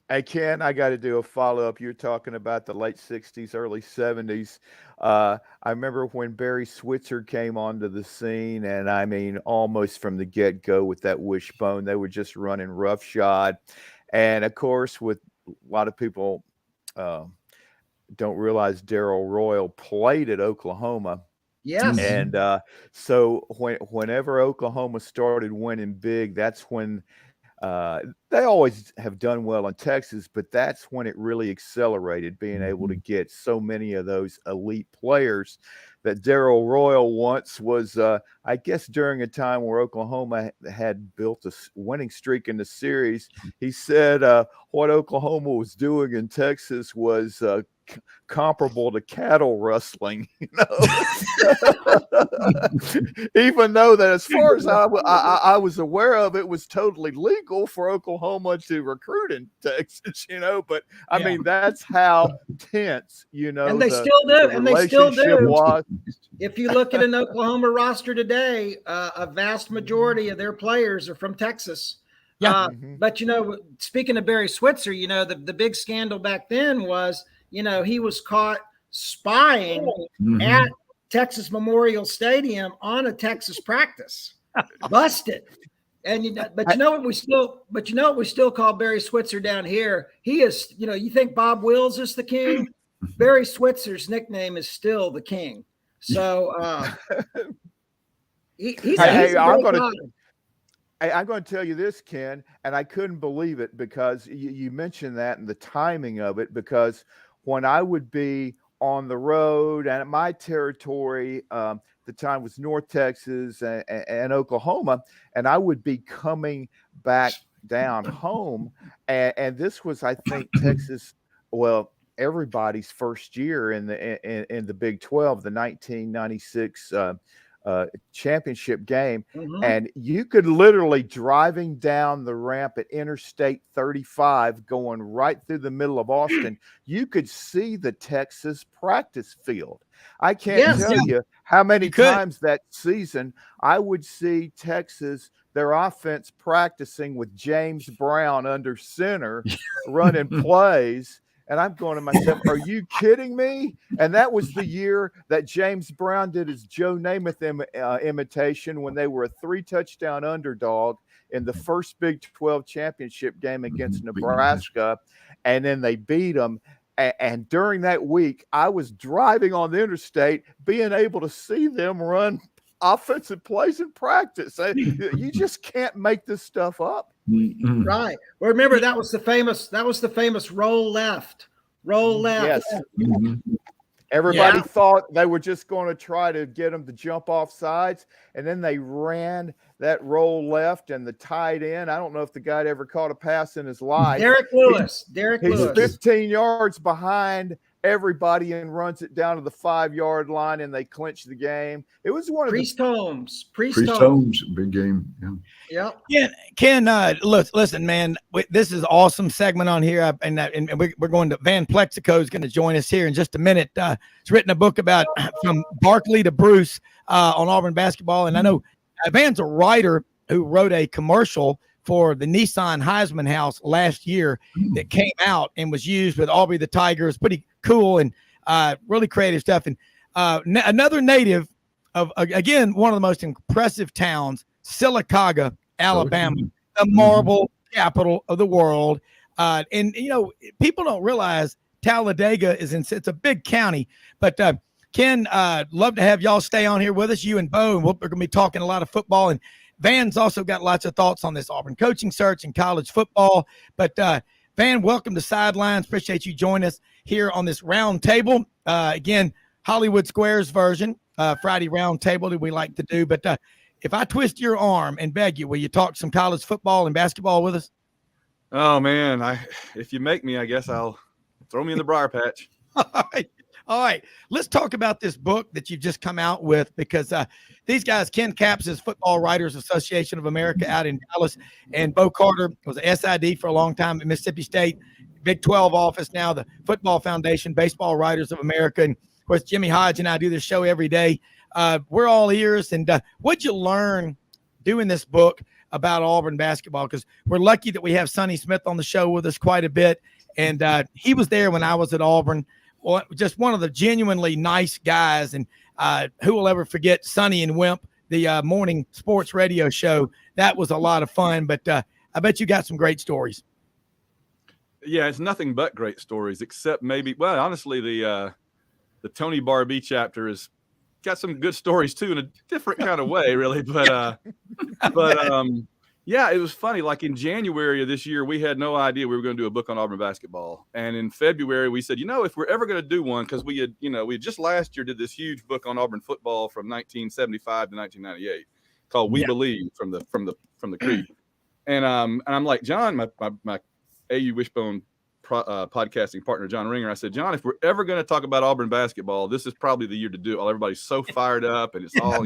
Hey, Ken, I got to do a follow-up. You're talking about the late 60s, early 70s. I remember when Barry Switzer came onto the scene, and I mean, almost from the get-go with that wishbone, they were just running roughshod. And, of course, with a lot of people don't realize Darrell Royal played at Oklahoma. Yes. And so whenever Oklahoma started winning big, that's when they always have done well in Texas, but that's when it really accelerated, being able to get so many of those elite players. That Darrell Royal once was, I guess, during a time where Oklahoma had built a winning streak in the series. He said what Oklahoma was doing in Texas was comparable to cattle rustling, you know. Even though that, as far as I was aware of, it was totally legal for Oklahoma to recruit in Texas, you know. But I mean, that's how tense, you know. And they still do. And they still do. Was. If you look at an Oklahoma roster today, a vast majority of their players are from Texas. Yeah. But, you know, speaking of Barry Switzer, you know, the big scandal back then was, you know, he was caught spying at Texas Memorial Stadium on a Texas practice. Busted. And you know, but you know what we still call Barry Switzer down here? He is, you know, you think Bob Wills is the king? Barry Switzer's nickname is still the king. So I'm going to tell you this, Ken, and I couldn't believe it because you mentioned that and the timing of it, because when I would be on the road and my territory, the time was North Texas and Oklahoma, and I would be coming back down home. And this was, I think, Texas, well, everybody's first year in the Big 12, the 1996 championship game. And you could literally driving down the ramp at Interstate 35 going right through the middle of Austin, you could see the Texas practice field. I can't tell you how many times that season I would see Texas, their offense practicing with James Brown under center running plays. And I'm going to myself, are you kidding me? And that was the year that James Brown did his Joe Namath imitation when they were a 3-touchdown underdog in the first Big 12 championship game against Nebraska. And then they beat them. And during that week, I was driving on the interstate, being able to see them run offensive plays in practice. You just can't make this stuff up. Right. Well, remember that was the famous roll left. Yes. Everybody thought they were just going to try to get them to jump off sides, and then they ran that roll left, and the tight end, I don't know if the guy ever caught a pass in his life. Derek Lewis. He's 15 yards behind everybody and runs it down to the 5-yard line, and they clinch the game. It was one of Priest Holmes, big game. Yeah. Ken, listen, man, this is awesome segment on here, and we're going to Van Plexico is going to join us here in just a minute. He's written a book about from Barkley to Bruce on Auburn basketball, and I know Van's a writer who wrote a commercial for the Nissan Heisman House last year that came out and was used with Aubrey the Tigers. Pretty cool and really creative stuff. And another native of, again, one of the most impressive towns, Sylacauga, Alabama, the marble capital of the world. And, you know, people don't realize Talladega it's a big county. But Ken, love to have y'all stay on here with us, you and Bo, and we're going to be talking a lot of football. And Van's also got lots of thoughts on this Auburn coaching search and college football. But Van, welcome to Sidelines. Appreciate you joining us here on this round table. Again, Hollywood Squares version, Friday round table that we like to do. But if I twist your arm and beg you, will you talk some college football and basketball with us? Oh, man. If you make me, I guess I'll throw me in the briar patch. All right. All right, let's talk about this book that you've just come out with, because these guys, Ken Capps is Football Writers Association of America out in Dallas, and Bo Carter was a SID for a long time at Mississippi State, Big 12 office now, the Football Foundation, Baseball Writers of America, and of course Jimmy Hodge and I do this show every day. We're all ears. And what'd you learn doing this book about Auburn basketball? Because we're lucky that we have Sonny Smith on the show with us quite a bit, and he was there when I was at Auburn. Well, just one of the genuinely nice guys, and who will ever forget Sonny and Wimp, the morning sports radio show? That was a lot of fun, but I bet you got some great stories. Yeah, it's nothing but great stories, except maybe, well, honestly, the Tony Barbee chapter has got some good stories too, in a different kind of way, really. But yeah, it was funny. Like in January of this year, we had no idea we were going to do a book on Auburn basketball. And in February, we said, if we're ever going to do one, because we had just last year did this huge book on Auburn football from 1975 to 1998 called "We Believe" from the Creed. And I'm like, John, my AU Wishbone podcasting partner, John Ringer, I said, John, if we're ever going to talk about Auburn basketball, this is probably the year to do it. Everybody's so fired up, and it's all,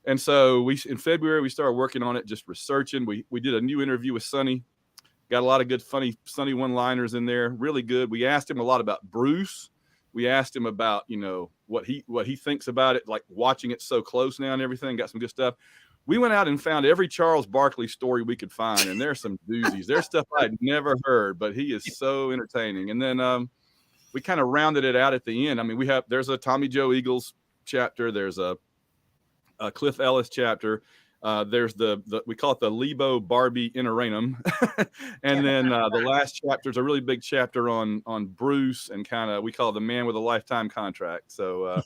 And so in February, we started working on it, just researching. We did a new interview with Sonny, got a lot of good, funny Sonny one-liners in there, really good. We asked him a lot about Bruce. We asked him about, what he thinks about it, like watching it so close now and everything, got some good stuff. We went out and found every Charles Barkley story we could find, and there's some doozies. There's stuff I'd never heard, but he is so entertaining. And then we kind of rounded it out at the end. I mean, there's a Tommy Joe Eagles chapter. There's a Cliff Ellis chapter. There's we call it the Lebo Barbie Interanum. And then the last chapter is a really big chapter on Bruce, and we call it the man with a lifetime contract. So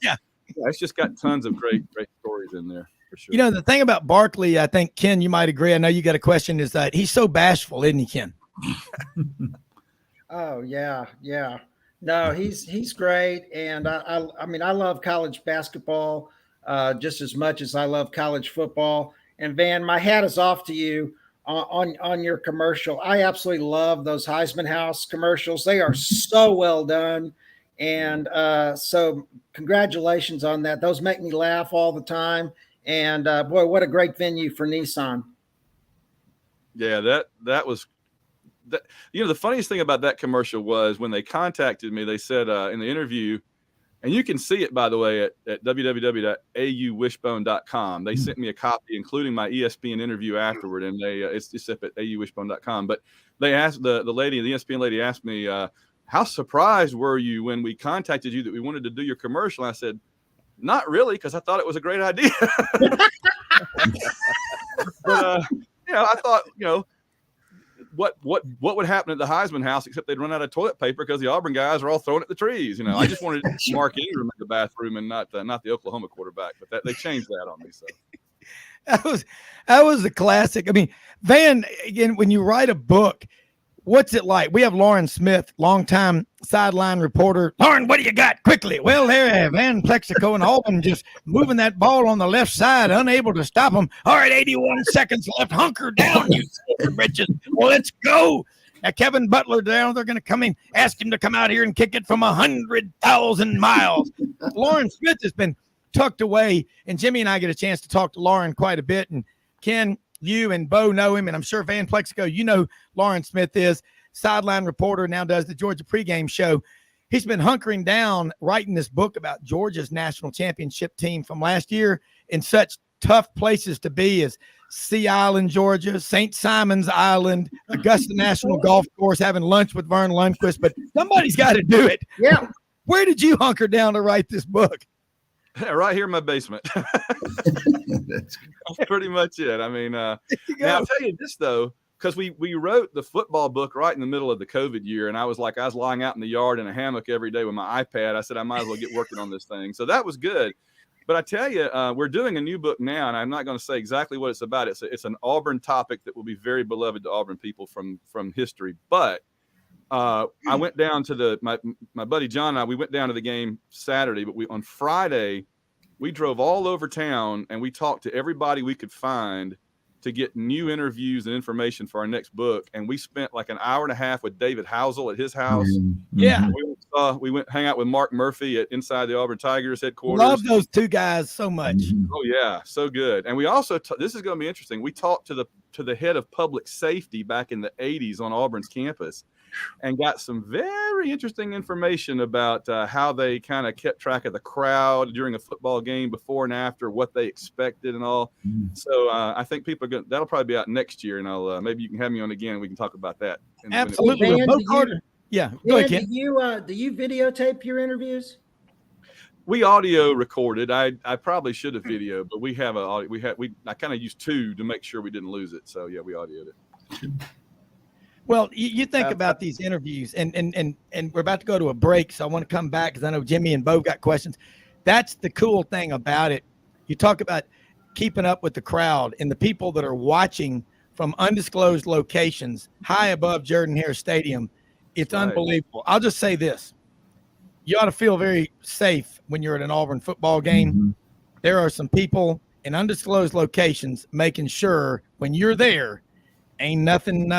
it's just got tons of great stories in there. Sure. The thing about Barkley, I think, Ken, you might agree, I know you got a question, is that he's so bashful, isn't he, Ken? Oh, yeah. No, he's great. And I mean, I love college basketball just as much as I love college football. And Van, my hat is off to you on your commercial. I absolutely love those Heisman House commercials. They are so well done. And so congratulations on that. Those make me laugh all the time. And boy, what a great venue for Nissan. Yeah, that was that. The funniest thing about that commercial was when they contacted me, they said in the interview, and you can see it, by the way, at www.auwishbone.com. They sent me a copy, including my ESPN interview afterward, and it's up at auwishbone.com. But they asked the lady, the ESPN lady asked me, how surprised were you when we contacted you that we wanted to do your commercial? And I said, not really, because I thought it was a great idea. But I thought, what would happen at the Heisman House except they'd run out of toilet paper because the Auburn guys are all throwing at the trees. I just wanted Mark Ingram in the bathroom and not the Oklahoma quarterback, but they changed that on me. So that was the classic. I mean, Van, again, when you write a book, what's it like? We have Lauren Smith, longtime sideline reporter. Lauren, what do you got? Quickly. Well, there, Van Plexico and Auburn just moving that ball on the left side, unable to stop them. All right, 81 seconds left. Hunker down, you bitches. Well, let's go. Now, Kevin Butler down, they're going to come in, ask him to come out here and kick it from 100,000 miles. Lauren Smith has been tucked away, and Jimmy and I get a chance to talk to Lauren quite a bit. And Ken, you and Bo know him, and I'm sure Van Plexico, Lauren Smith is sideline reporter, now does the Georgia pregame show. He's been hunkering down, writing this book about Georgia's national championship team from last year in such tough places to be as Sea Island, Georgia, St. Simon's Island, Augusta National Golf Course, having lunch with Vern Lundquist, but somebody's got to do it. Yeah. Where did you hunker down to write this book? Right here in my basement. That's pretty much it. I mean, now I'll tell you this, though, because we wrote the football book right in the middle of the COVID year. And I was lying out in the yard in a hammock every day with my iPad. I said, I might as well get working on this thing. So that was good. But I tell you, we're doing a new book now, and I'm not going to say exactly what it's about. It's an Auburn topic that will be very beloved to Auburn people from history. But I went down to my buddy John and I, we went down to the game Saturday, but on Friday, we drove all over town and we talked to everybody we could find to get new interviews and information for our next book. And we spent like an hour and a half with David Housel at his house. Yeah. We went went hang out with Mark Murphy at inside the Auburn Tigers headquarters. Love those two guys so much. Oh yeah, so good. And we also this is going to be interesting. We talked to the head of public safety back in the 80s on Auburn's campus, and got some very interesting information about how they kind of kept track of the crowd during a football game before and after, what they expected and all. So I think people are going. That'll probably be out next year, and I'll maybe you can have me on again. And we can talk about that. Absolutely. Van, yeah. Go ahead, Ken. Do you videotape your interviews? We audio recorded. I probably should have video, but we have I kind of used two to make sure we didn't lose it. So yeah, we audioed it. Well, you think about these interviews, and we're about to go to a break, so I want to come back because I know Jimmy and Bo got questions. That's the cool thing about it. You talk about keeping up with the crowd and the people that are watching from undisclosed locations high above Jordan-Hare Stadium. It's unbelievable. I'll just say this. You ought to feel very safe when you're at an Auburn football game. There are some people in undisclosed locations making sure when you're there, ain't nothing.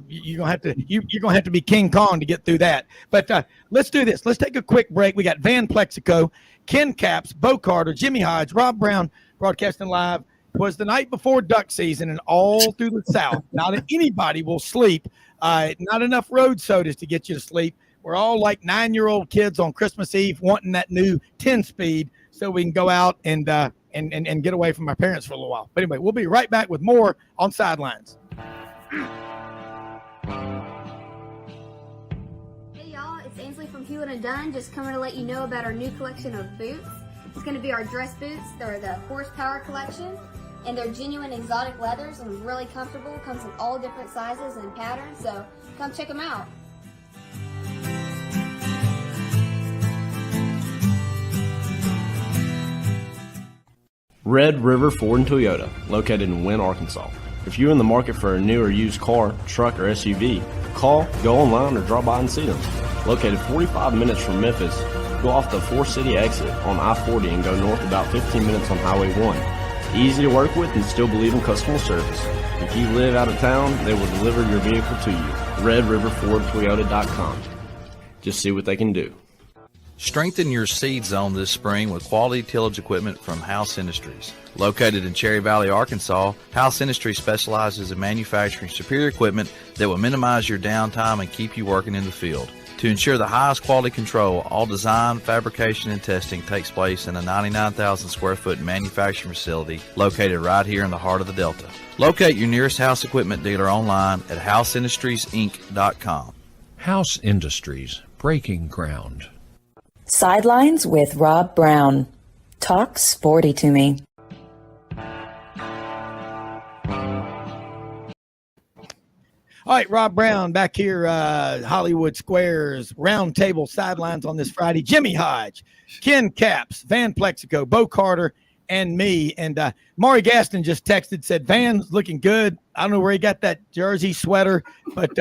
You're gonna have to be King Kong to get through that. But let's do this. Let's take a quick break. We got Van Plexico, Ken Capps, Bo Carter, Jimmy Hodge, Rob Brown, broadcasting live. It was the night before duck season, and all through the South, not anybody will sleep. Not enough road sodas to get you to sleep. We're all like 9-year-old kids on Christmas Eve wanting that new 10-speed so we can go out and get away from our parents for a little while. But anyway, we'll be right back with more on Sidelines. Hey y'all, it's Ainsley from Hewlett & Dunn, just coming to let you know about our new collection of boots. It's going to be our dress boots. They're the horsepower collection, and they're genuine exotic leathers and really comfortable. Comes in all different sizes and patterns, so come check them out. Red River Ford and Toyota, located in Wynne, Arkansas. If you're in the market for a new or used car, truck, or SUV, call, go online, or drop by and see them. Located 45 minutes from Memphis, go off the 4-city exit on I-40 and go north about 15 minutes on Highway 1. Easy to work with and still believe in customer service. If you live out of town, they will deliver your vehicle to you. RedRiverFordToyota.com. Just see what they can do. Strengthen your seed zone this spring with quality tillage equipment from House Industries. Located in Cherry Valley, Arkansas, House Industries specializes in manufacturing superior equipment that will minimize your downtime and keep you working in the field. To ensure the highest quality control, all design, fabrication, and testing takes place in a 99,000 square foot manufacturing facility located right here in the heart of the Delta. Locate your nearest House equipment dealer online at houseindustriesinc.com. House Industries, breaking ground. Sidelines with Rob Brown. Talk sporty to me. All right, Rob Brown back here, Hollywood Squares, round table Sidelines on this Friday. Jimmy Hodge, Ken Capps, Van Plexico, Bo Carter, and me. And Maury Gaston just texted, said, Van's looking good. I don't know where he got that jersey sweater, but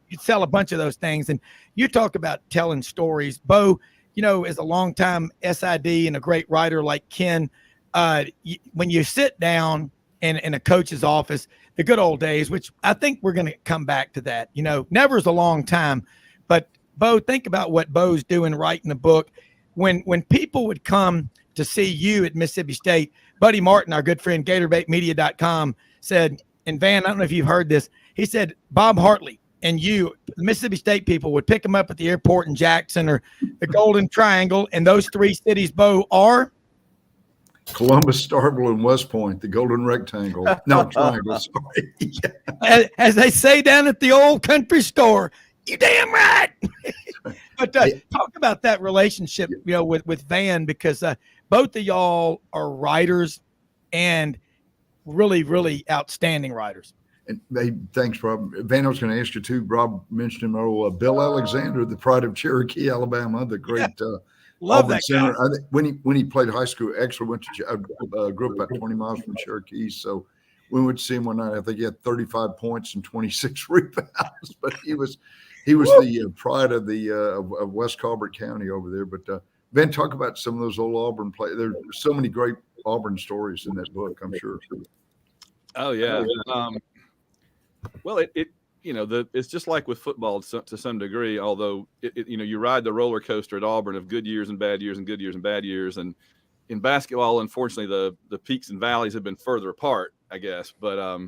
you sell a bunch of those things. And you talk about telling stories. Bo, you know, as a longtime SID and a great writer like Ken, when you sit down in a coach's office, the good old days, which I think we're going to come back to that. You know, never is a long time. But, Bo, think about what Bo's doing writing the book. When people would come to see you at Mississippi State, Buddy Martin, our good friend, GatorbaitMedia.com, said, and Van, I don't know if you've heard this, he said Bob Hartley and you, the Mississippi State people, would pick him up at the airport in Jackson or the Golden Triangle, and those three cities, Bo, are? Columbus, Starkville, and West Point, the Golden Rectangle. No, Triangle, sorry. As they say down at the old country store, you damn right. But talk about that relationship, you know, with Van, because both of y'all are writers and really, really outstanding writers. And hey, thanks, Rob. Van, I was going to ask you too. Rob mentioned him earlier. Bill Alexander, the pride of Cherokee, Alabama, the great love Auburn that center. guy. I think when he played high school, actually went to grew up about 20 miles from Cherokee. So we went to see him one night. I think he had 35 points and 26 rebounds. But he was the pride of the of West Colbert County over there. But Van, talk about some of those old Auburn players. There's so many great Auburn stories in that book, I'm sure. Oh yeah. Well, it's just like with football to some degree, although you ride the roller coaster at Auburn of good years and bad years and good years and bad years. And in basketball, unfortunately, the peaks and valleys have been further apart, I guess. But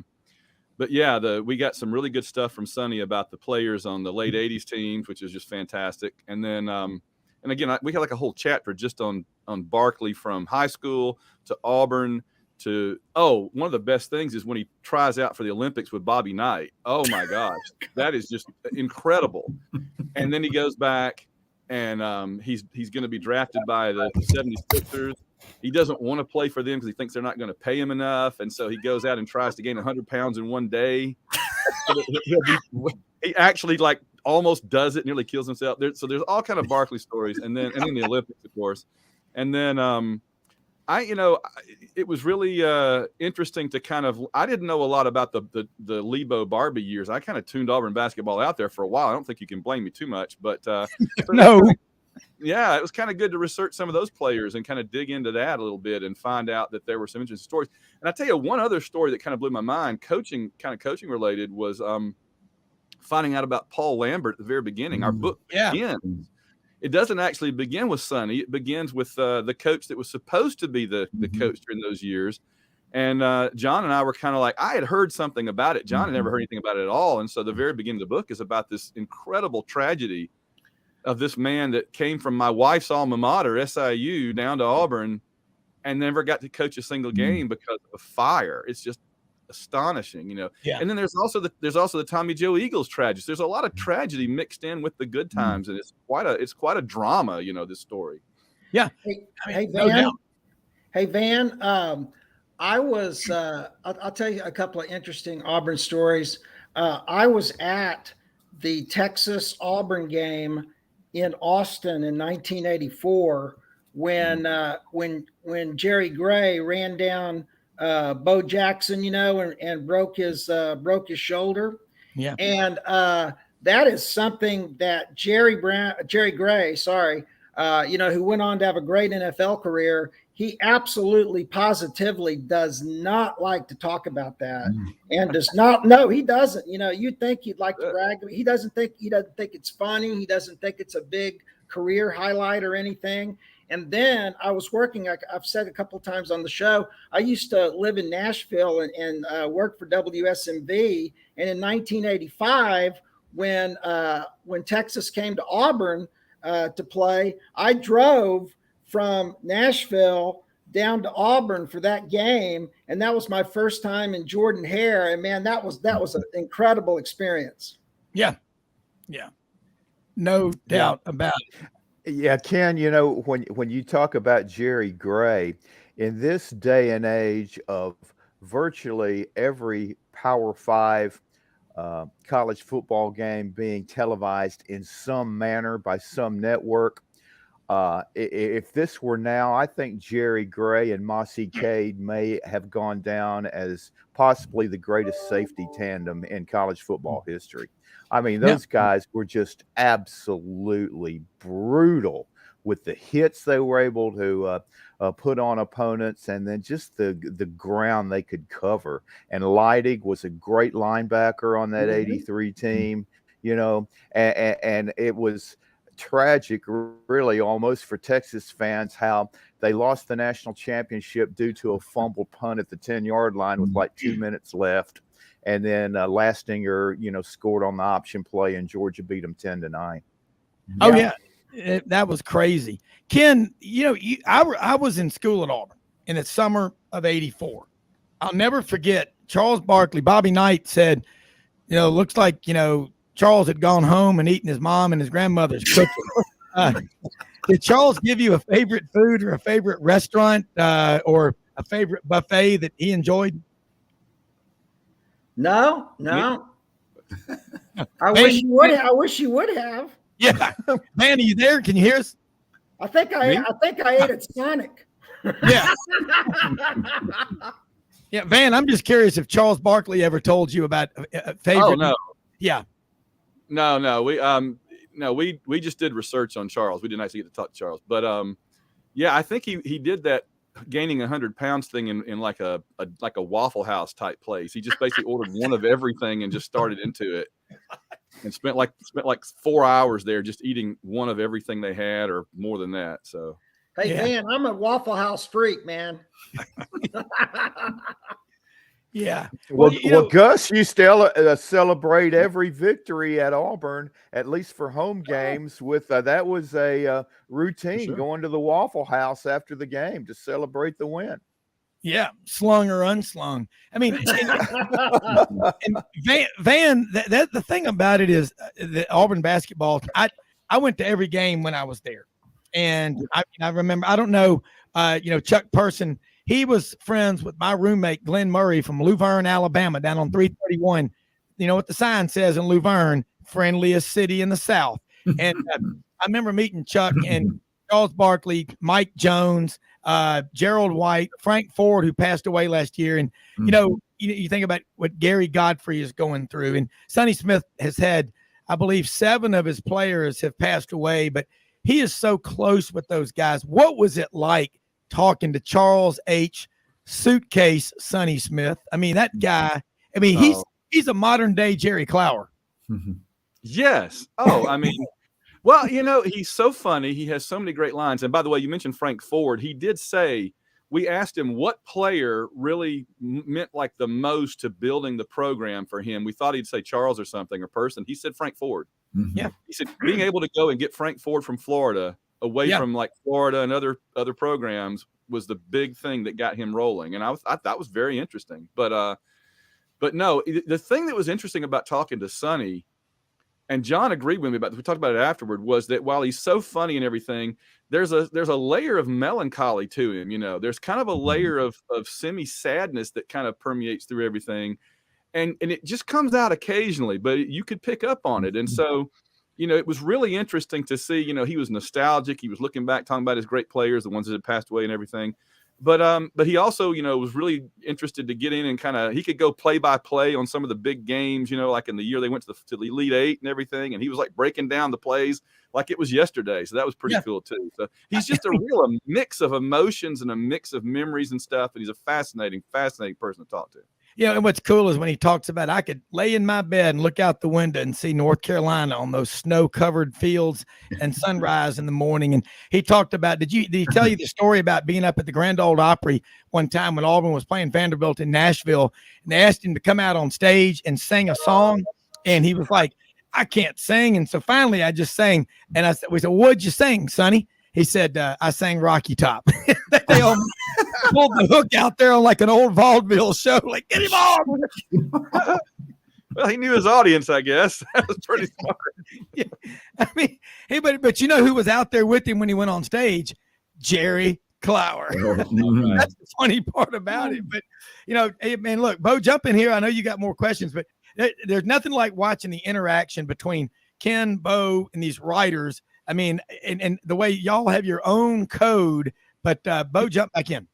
yeah, we got some really good stuff from Sonny about the players on the late 80s teams, which is just fantastic. And then, and again, we had like a whole chapter just on Barkley from high school to Auburn to, one of the best things is when he tries out for the Olympics with Bobby Knight. Oh my gosh, that is just incredible. And then he goes back and he's going to be drafted by the 76ers. He doesn't want to play for them because he thinks they're not going to pay him enough. And so he goes out and tries to gain 100 pounds in one day. He actually almost does it, nearly kills himself. So there's all kind of Barkley stories. And then the Olympics, of course. And then it was really interesting to I didn't know a lot about the Lebo Barbie years. I kind of tuned Auburn basketball out there for a while. I don't think you can blame me too much, but no. Yeah, it was kind of good to research some of those players and kind of dig into that a little bit and find out that there were some interesting stories. And I tell you, one other story that kind of blew my mind, coaching related, was finding out about Paul Lambert at the very beginning. Our book begins. It doesn't actually begin with Sonny. It begins with the coach that was supposed to be the coach during those years. And John and I were kind of like, I had heard something about it. John had never heard anything about it at all. And so the very beginning of the book is about this incredible tragedy of this man that came from my wife's alma mater, SIU, down to Auburn, and never got to coach a single game because of a fire. It's just astonishing, Yeah. And then there's also the Tommy Joe Eagles tragedy. There's a lot of tragedy mixed in with the good times, and it's quite a drama, this story. Yeah. Hey Van. Hey Van. I was. I'll tell you a couple of interesting Auburn stories. I was at the Texas Auburn game in Austin in 1984 when Jerry Gray ran down Bo Jackson, and broke his shoulder. Yeah. And that is something that Jerry Gray, who went on to have a great NFL career, he absolutely positively does not like to talk about that and does not. No, he doesn't. You'd think he'd like to brag. He doesn't think it's funny. He doesn't think it's a big career highlight or anything. And then I was working, I've said a couple of times on the show, I used to live in Nashville and work for WSMV. And in 1985, when Texas came to Auburn to play, I drove from Nashville down to Auburn for that game. And that was my first time in Jordan Hare. And man, that was an incredible experience. Yeah. Yeah. No doubt about it. Yeah, Ken, when you talk about Jerry Gray, in this day and age of virtually every Power 5 college football game being televised in some manner by some network, if this were now, I think Jerry Gray and Mossy Cade may have gone down as possibly the greatest safety tandem in college football history. I mean, those guys were just absolutely brutal with the hits they were able to put on opponents, and then just the ground they could cover. And Leidig was a great linebacker on that 83 team, and it was tragic, really, almost for Texas fans, how they lost the national championship due to a fumbled punt at the 10-yard line with like 2 minutes left. And then Lastinger, scored on the option play, and Georgia beat them 10-9. Oh yeah, that was crazy. Ken, I was in school at Auburn in the summer of '84. I'll never forget Charles Barkley. Bobby Knight said, looks like Charles had gone home and eaten his mom and his grandmother's cooking. Did Charles give you a favorite food or a favorite restaurant or a favorite buffet that he enjoyed? No. I wish you would. I wish you would have. Yeah, man, are you there? Can you hear us? I think I ate at Sonic. Yeah. Yeah, Van. I'm just curious if Charles Barkley ever told you about a favorite. Oh no. Yeah. No. We just did research on Charles. We didn't actually get to talk to Charles, but I think he did that gaining 100 pounds thing in like a Waffle House type place. He just basically ordered one of everything and just started into it. and spent like 4 hours there just eating one of everything they had or more than that. So, hey, Van, I'm a Waffle House freak, man. Yeah. Well, Gus used to celebrate every victory at Auburn, at least for home games. With that was a routine, going to the Waffle House after the game to celebrate the win. Yeah, slung or unslung. I mean, and Van, the thing about it is the Auburn basketball. I went to every game when I was there, and I remember. I don't know, Chuck Person. He was friends with my roommate, Glenn Murray from Luverne, Alabama, down on 331. You know what the sign says in Luverne, friendliest city in the South. And I remember meeting Chuck and Charles Barkley, Mike Jones, Gerald White, Frank Ford, who passed away last year. And, you think about what Gary Godfrey is going through. And Sonny Smith has had, I believe, 7 of his players have passed away, but he is so close with those guys. What was it like talking to Charles H. Suitcase Sonny Smith? I mean, that guy, he's a modern day Jerry Clower. Yes. Oh, I mean, well, he's so funny. He has so many great lines. And by the way, you mentioned Frank Ford. He did say, we asked him what player really meant like the most to building the program for him. We thought he'd say Charles or something or Person. He said Frank Ford. Yeah. He said being able to go and get Frank Ford from Florida away from like Florida and other programs was the big thing that got him rolling. And I thought was very interesting. But no, the thing that was interesting about talking to Sonny, and John agreed with me about this, we talked about it afterward, was that while he's so funny and everything, there's a layer of melancholy to him. There's kind of a layer of semi-sadness that kind of permeates through everything. And it just comes out occasionally, but you could pick up on it. And so, it was really interesting to see, he was nostalgic. He was looking back, talking about his great players, the ones that had passed away and everything. But he also, was really interested to get in and he could go play by play on some of the big games, like in the year they went to the Elite Eight and everything. And he was like breaking down the plays like it was yesterday. So that was pretty cool too. So he's just a mix of emotions and a mix of memories and stuff. And he's a fascinating person to talk to. And what's cool is when he talks about, I could lay in my bed and look out the window and see North Carolina on those snow-covered fields and sunrise in the morning. And he talked about, did he tell you the story about being up at the Grand Ole Opry one time when Auburn was playing Vanderbilt in Nashville, and they asked him to come out on stage and sing a song, and he was like, I can't sing. And so finally I just sang, and we said, what'd you sing, Sonny? He said, I sang Rocky Top. They all pulled the hook out there on like an old vaudeville show, like, get him on. Well, he knew his audience, I guess. That was pretty smart. Yeah. I mean, hey, but you know who was out there with him when he went on stage? Jerry Clower. That's the funny part about it. But, hey, man, look, Bo, jump in here. I know you got more questions, but there's nothing like watching the interaction between Ken, Bo, and these writers. I mean, and the way y'all have your own code, but Bo, jump back in.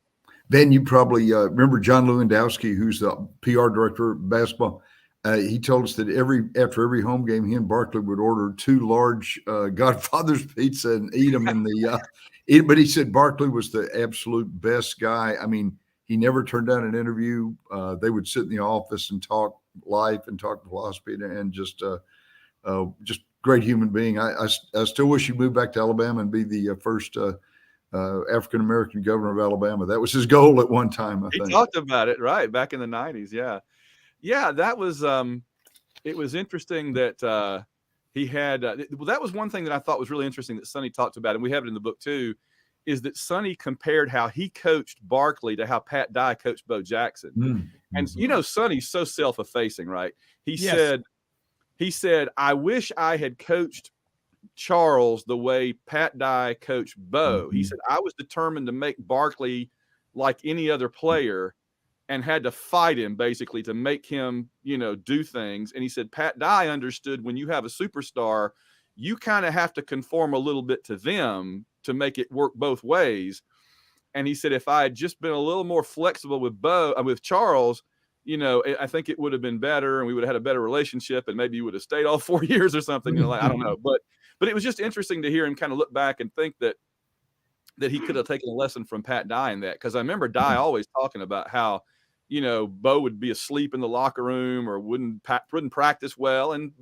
Ben, you probably remember John Lewandowski, who's the PR director of basketball. He told us that after every home game, he and Barkley would order 2 large Godfather's pizza and eat them in the. But he said Barkley was the absolute best guy. I mean, he never turned down an interview. They would sit in the office and talk life and talk philosophy and just great human being. I still wish he'd move back to Alabama and be the first African-American governor of Alabama. That was his goal at one time, I think. He talked about it, right, back in the 90s, yeah. Yeah, that was it was interesting that he had that was one thing that I thought was really interesting that Sonny talked about, and we have it in the book too, is that Sonny compared how he coached Barkley to how Pat Dye coached Bo Jackson. Mm-hmm. And Sonny's so self-effacing, right? He said, I wish I had coached Charles the way Pat Dye coached Bo. Mm-hmm. He said, I was determined to make Barkley like any other player and had to fight him basically to make him, do things. And he said, Pat Dye understood when you have a superstar, you kind of have to conform a little bit to them to make it work both ways. And he said, if I had just been a little more flexible with Charles, I think it would have been better and we would have had a better relationship and maybe you would have stayed all 4 years or something. I don't know. But it was just interesting to hear him kind of look back and think that he could have taken a lesson from Pat Dye in that. Because I remember Dye always talking about how, Bo would be asleep in the locker room or wouldn't practice well. And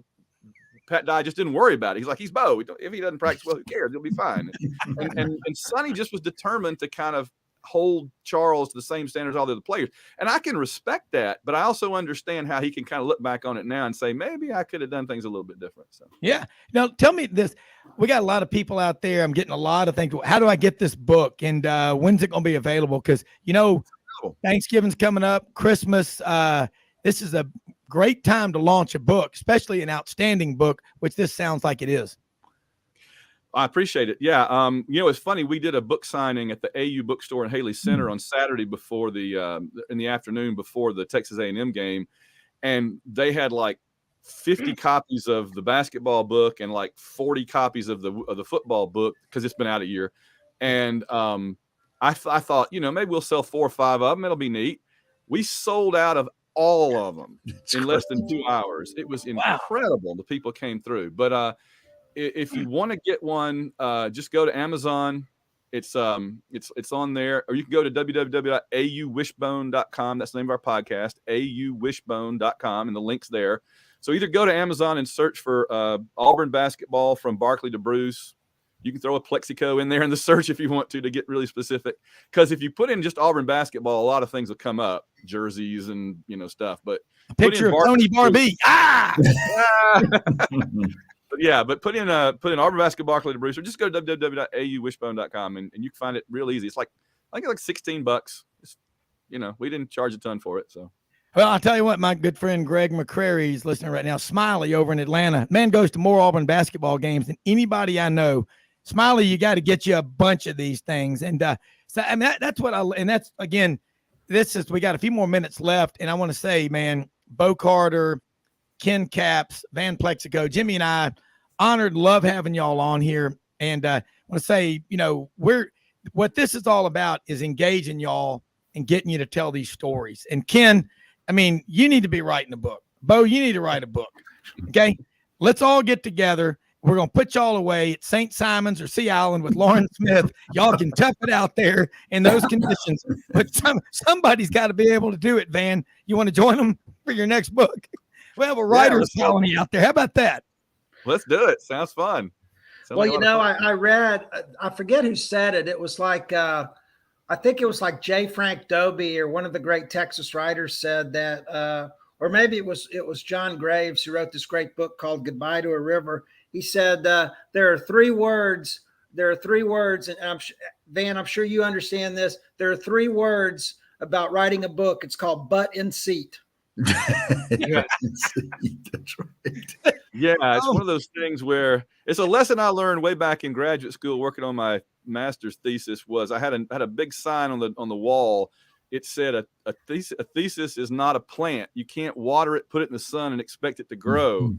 Pat Dye just didn't worry about it. He's like, he's Bo. If he doesn't practice well, who cares? He'll be fine. And Sonny just was determined to kind of hold Charles to the same standards as all the other players. And I can respect that, but I also understand how he can kind of look back on it now and say, maybe I could have done things a little bit different. So yeah. Now tell me this. We got a lot of people out there. I'm getting a lot of things. How do I get this book? And when's it going to be available? Because, you know, Thanksgiving's coming up, Christmas. This is a great time to launch a book, especially an outstanding book, which this sounds like it is. I appreciate it. Yeah. You know, it's funny. We did a book signing at the AU bookstore in Haley Center on Saturday before in the afternoon before the Texas A&M game. And they had like 50 copies of the basketball book and like 40 copies of the football book, because it's been out a year. And I thought, you know, maybe we'll sell 4 or 5 of them. It'll be neat. We sold out of all of them in less than 2 hours. It was incredible. The people came through. But if you want to get one, just go to Amazon. It's on there, or you can go to www.auwishbone.com. That's the name of our podcast, auwishbone.com, and the link's there. So either go to Amazon and search for Auburn basketball from Barkley to Bruce. You can throw a Plexico in there in the search if you want to get really specific. Because if you put in just Auburn basketball, a lot of things will come up, jerseys and, you know, stuff. But a picture of Tony Barbee. But put in Auburn basketball Barkley to Bruce, or just go to www.auwishbone.com and you can find it real easy. It's like, I think it's like $16. It's, you know, we didn't charge a ton for it. So. Well, I'll tell you what, my good friend Greg McCrary is listening right now. Smiley over in Atlanta. Man goes to more Auburn basketball games than anybody I know. Smiley, you got to get you a bunch of these things. And so, I mean, that's what and that's, again, we got a few more minutes left. And I want to say, man, Bo Carter, Ken Capps, Van Plexico, Jimmy and I, honored, love having y'all on here. And I want to say, you know, what this is all about is engaging y'all and getting you to tell these stories. And Ken, I mean, you need to be writing a book. Bo, you need to write a book. Okay. Let's all get together. We're going to put y'all away at St. Simon's or Sea Island with Lauren Smith. Y'all can tough it out there in those conditions. But somebody's got to be able to do it, Van. You want to join them for your next book? We have a writer's colony out there. How about that? Let's do it. Sounds fun. Well, you know, I read, I forget who said it. It was like, I think it was like J. Frank Dobie or one of the great Texas writers said that, or maybe it was John Graves who wrote this great book called Goodbye to a River. He said, there are 3 words. And Van, I'm sure you understand this. There are 3 words about writing a book. It's called butt in seat. Yeah. That's right. Yeah, it's one of those things where it's a lesson I learned way back in graduate school working on my master's thesis. Was I had a big sign on the wall. It said a thesis is not a plant. You can't water it, put it in the sun, and expect it to grow.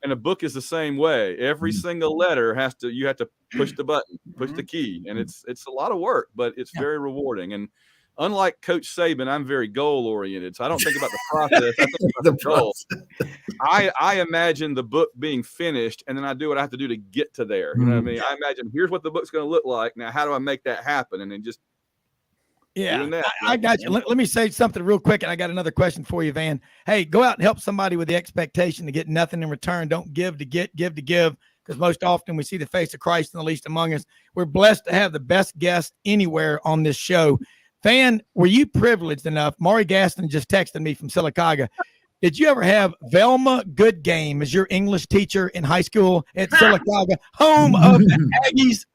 And a book is the same way. Every single letter you have to push the button, push the key, and it's a lot of work, but it's very rewarding. And unlike Coach Saban, I'm very goal oriented, so I don't think about the process. I think about the goal. I imagine the book being finished, and then I do what I have to do to get to there. You know what I mean? I imagine here's what the book's going to look like. Now, how do I make that happen? And then just I got you. Let me say something real quick, and I got another question for you, Van. Hey, go out and help somebody with the expectation to get nothing in return. Don't give to get, give to give, because most often we see the face of Christ in the least among us. We're blessed to have the best guest anywhere on this show. Van, were you privileged enough? Maury Gaston just texted me from Sylacauga. Did you ever have Velma Goodgame as your English teacher in high school at Sylacauga, home of the Aggies?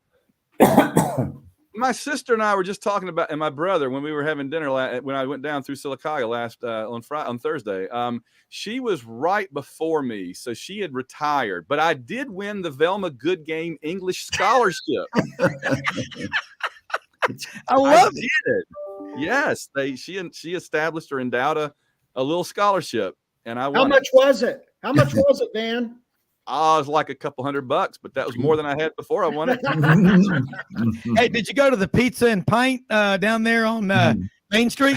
My sister and I were just talking about, and my brother, when we were having dinner when I went down through Sylacauga on Thursday. She was right before me, so she had retired. But I did win the Velma Goodgame English scholarship. I love it. Yes, she established or endowed a little scholarship, and I won. How much was it? How much was it, Van? It was like a couple $100, but that was more than I had before I won it. Hey, did you go to the Pizza and Pint down there on Main Street?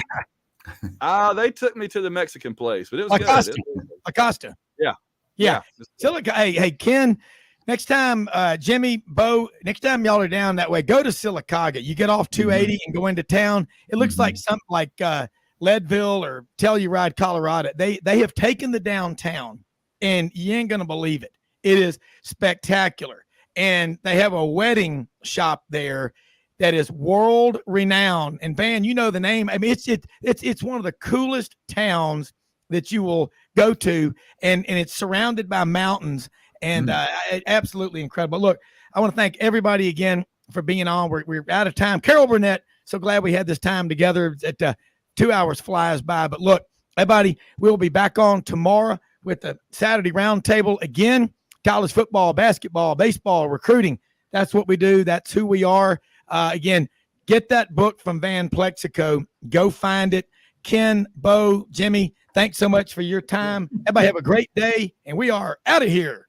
They took me to the Mexican place, but it was Acosta. good. Acosta. Yeah. Hey, Ken, next time, Jimmy, Bo, next time y'all are down that way, go to Sylacauga. You get off 280 and go into town. It looks like something like Leadville or Telluride, Colorado. They have taken the downtown, and you ain't going to believe it. It is spectacular. And they have a wedding shop there that is world renowned. And Van, you know the name. I mean, it's one of the coolest towns that you will go to, and it's surrounded by mountains, and absolutely incredible. Look, I want to thank everybody again for being on. We're out of time. Carol Burnett, so glad we had this time together. 2 hours flies by. But look, everybody, we'll be back on tomorrow with the Saturday Roundtable again. College football, basketball, baseball, recruiting. That's what we do. That's who we are. Again, get that book from Van Plexico. Go find it. Ken, Bo, Jimmy, thanks so much for your time. Everybody have a great day, and we are out of here.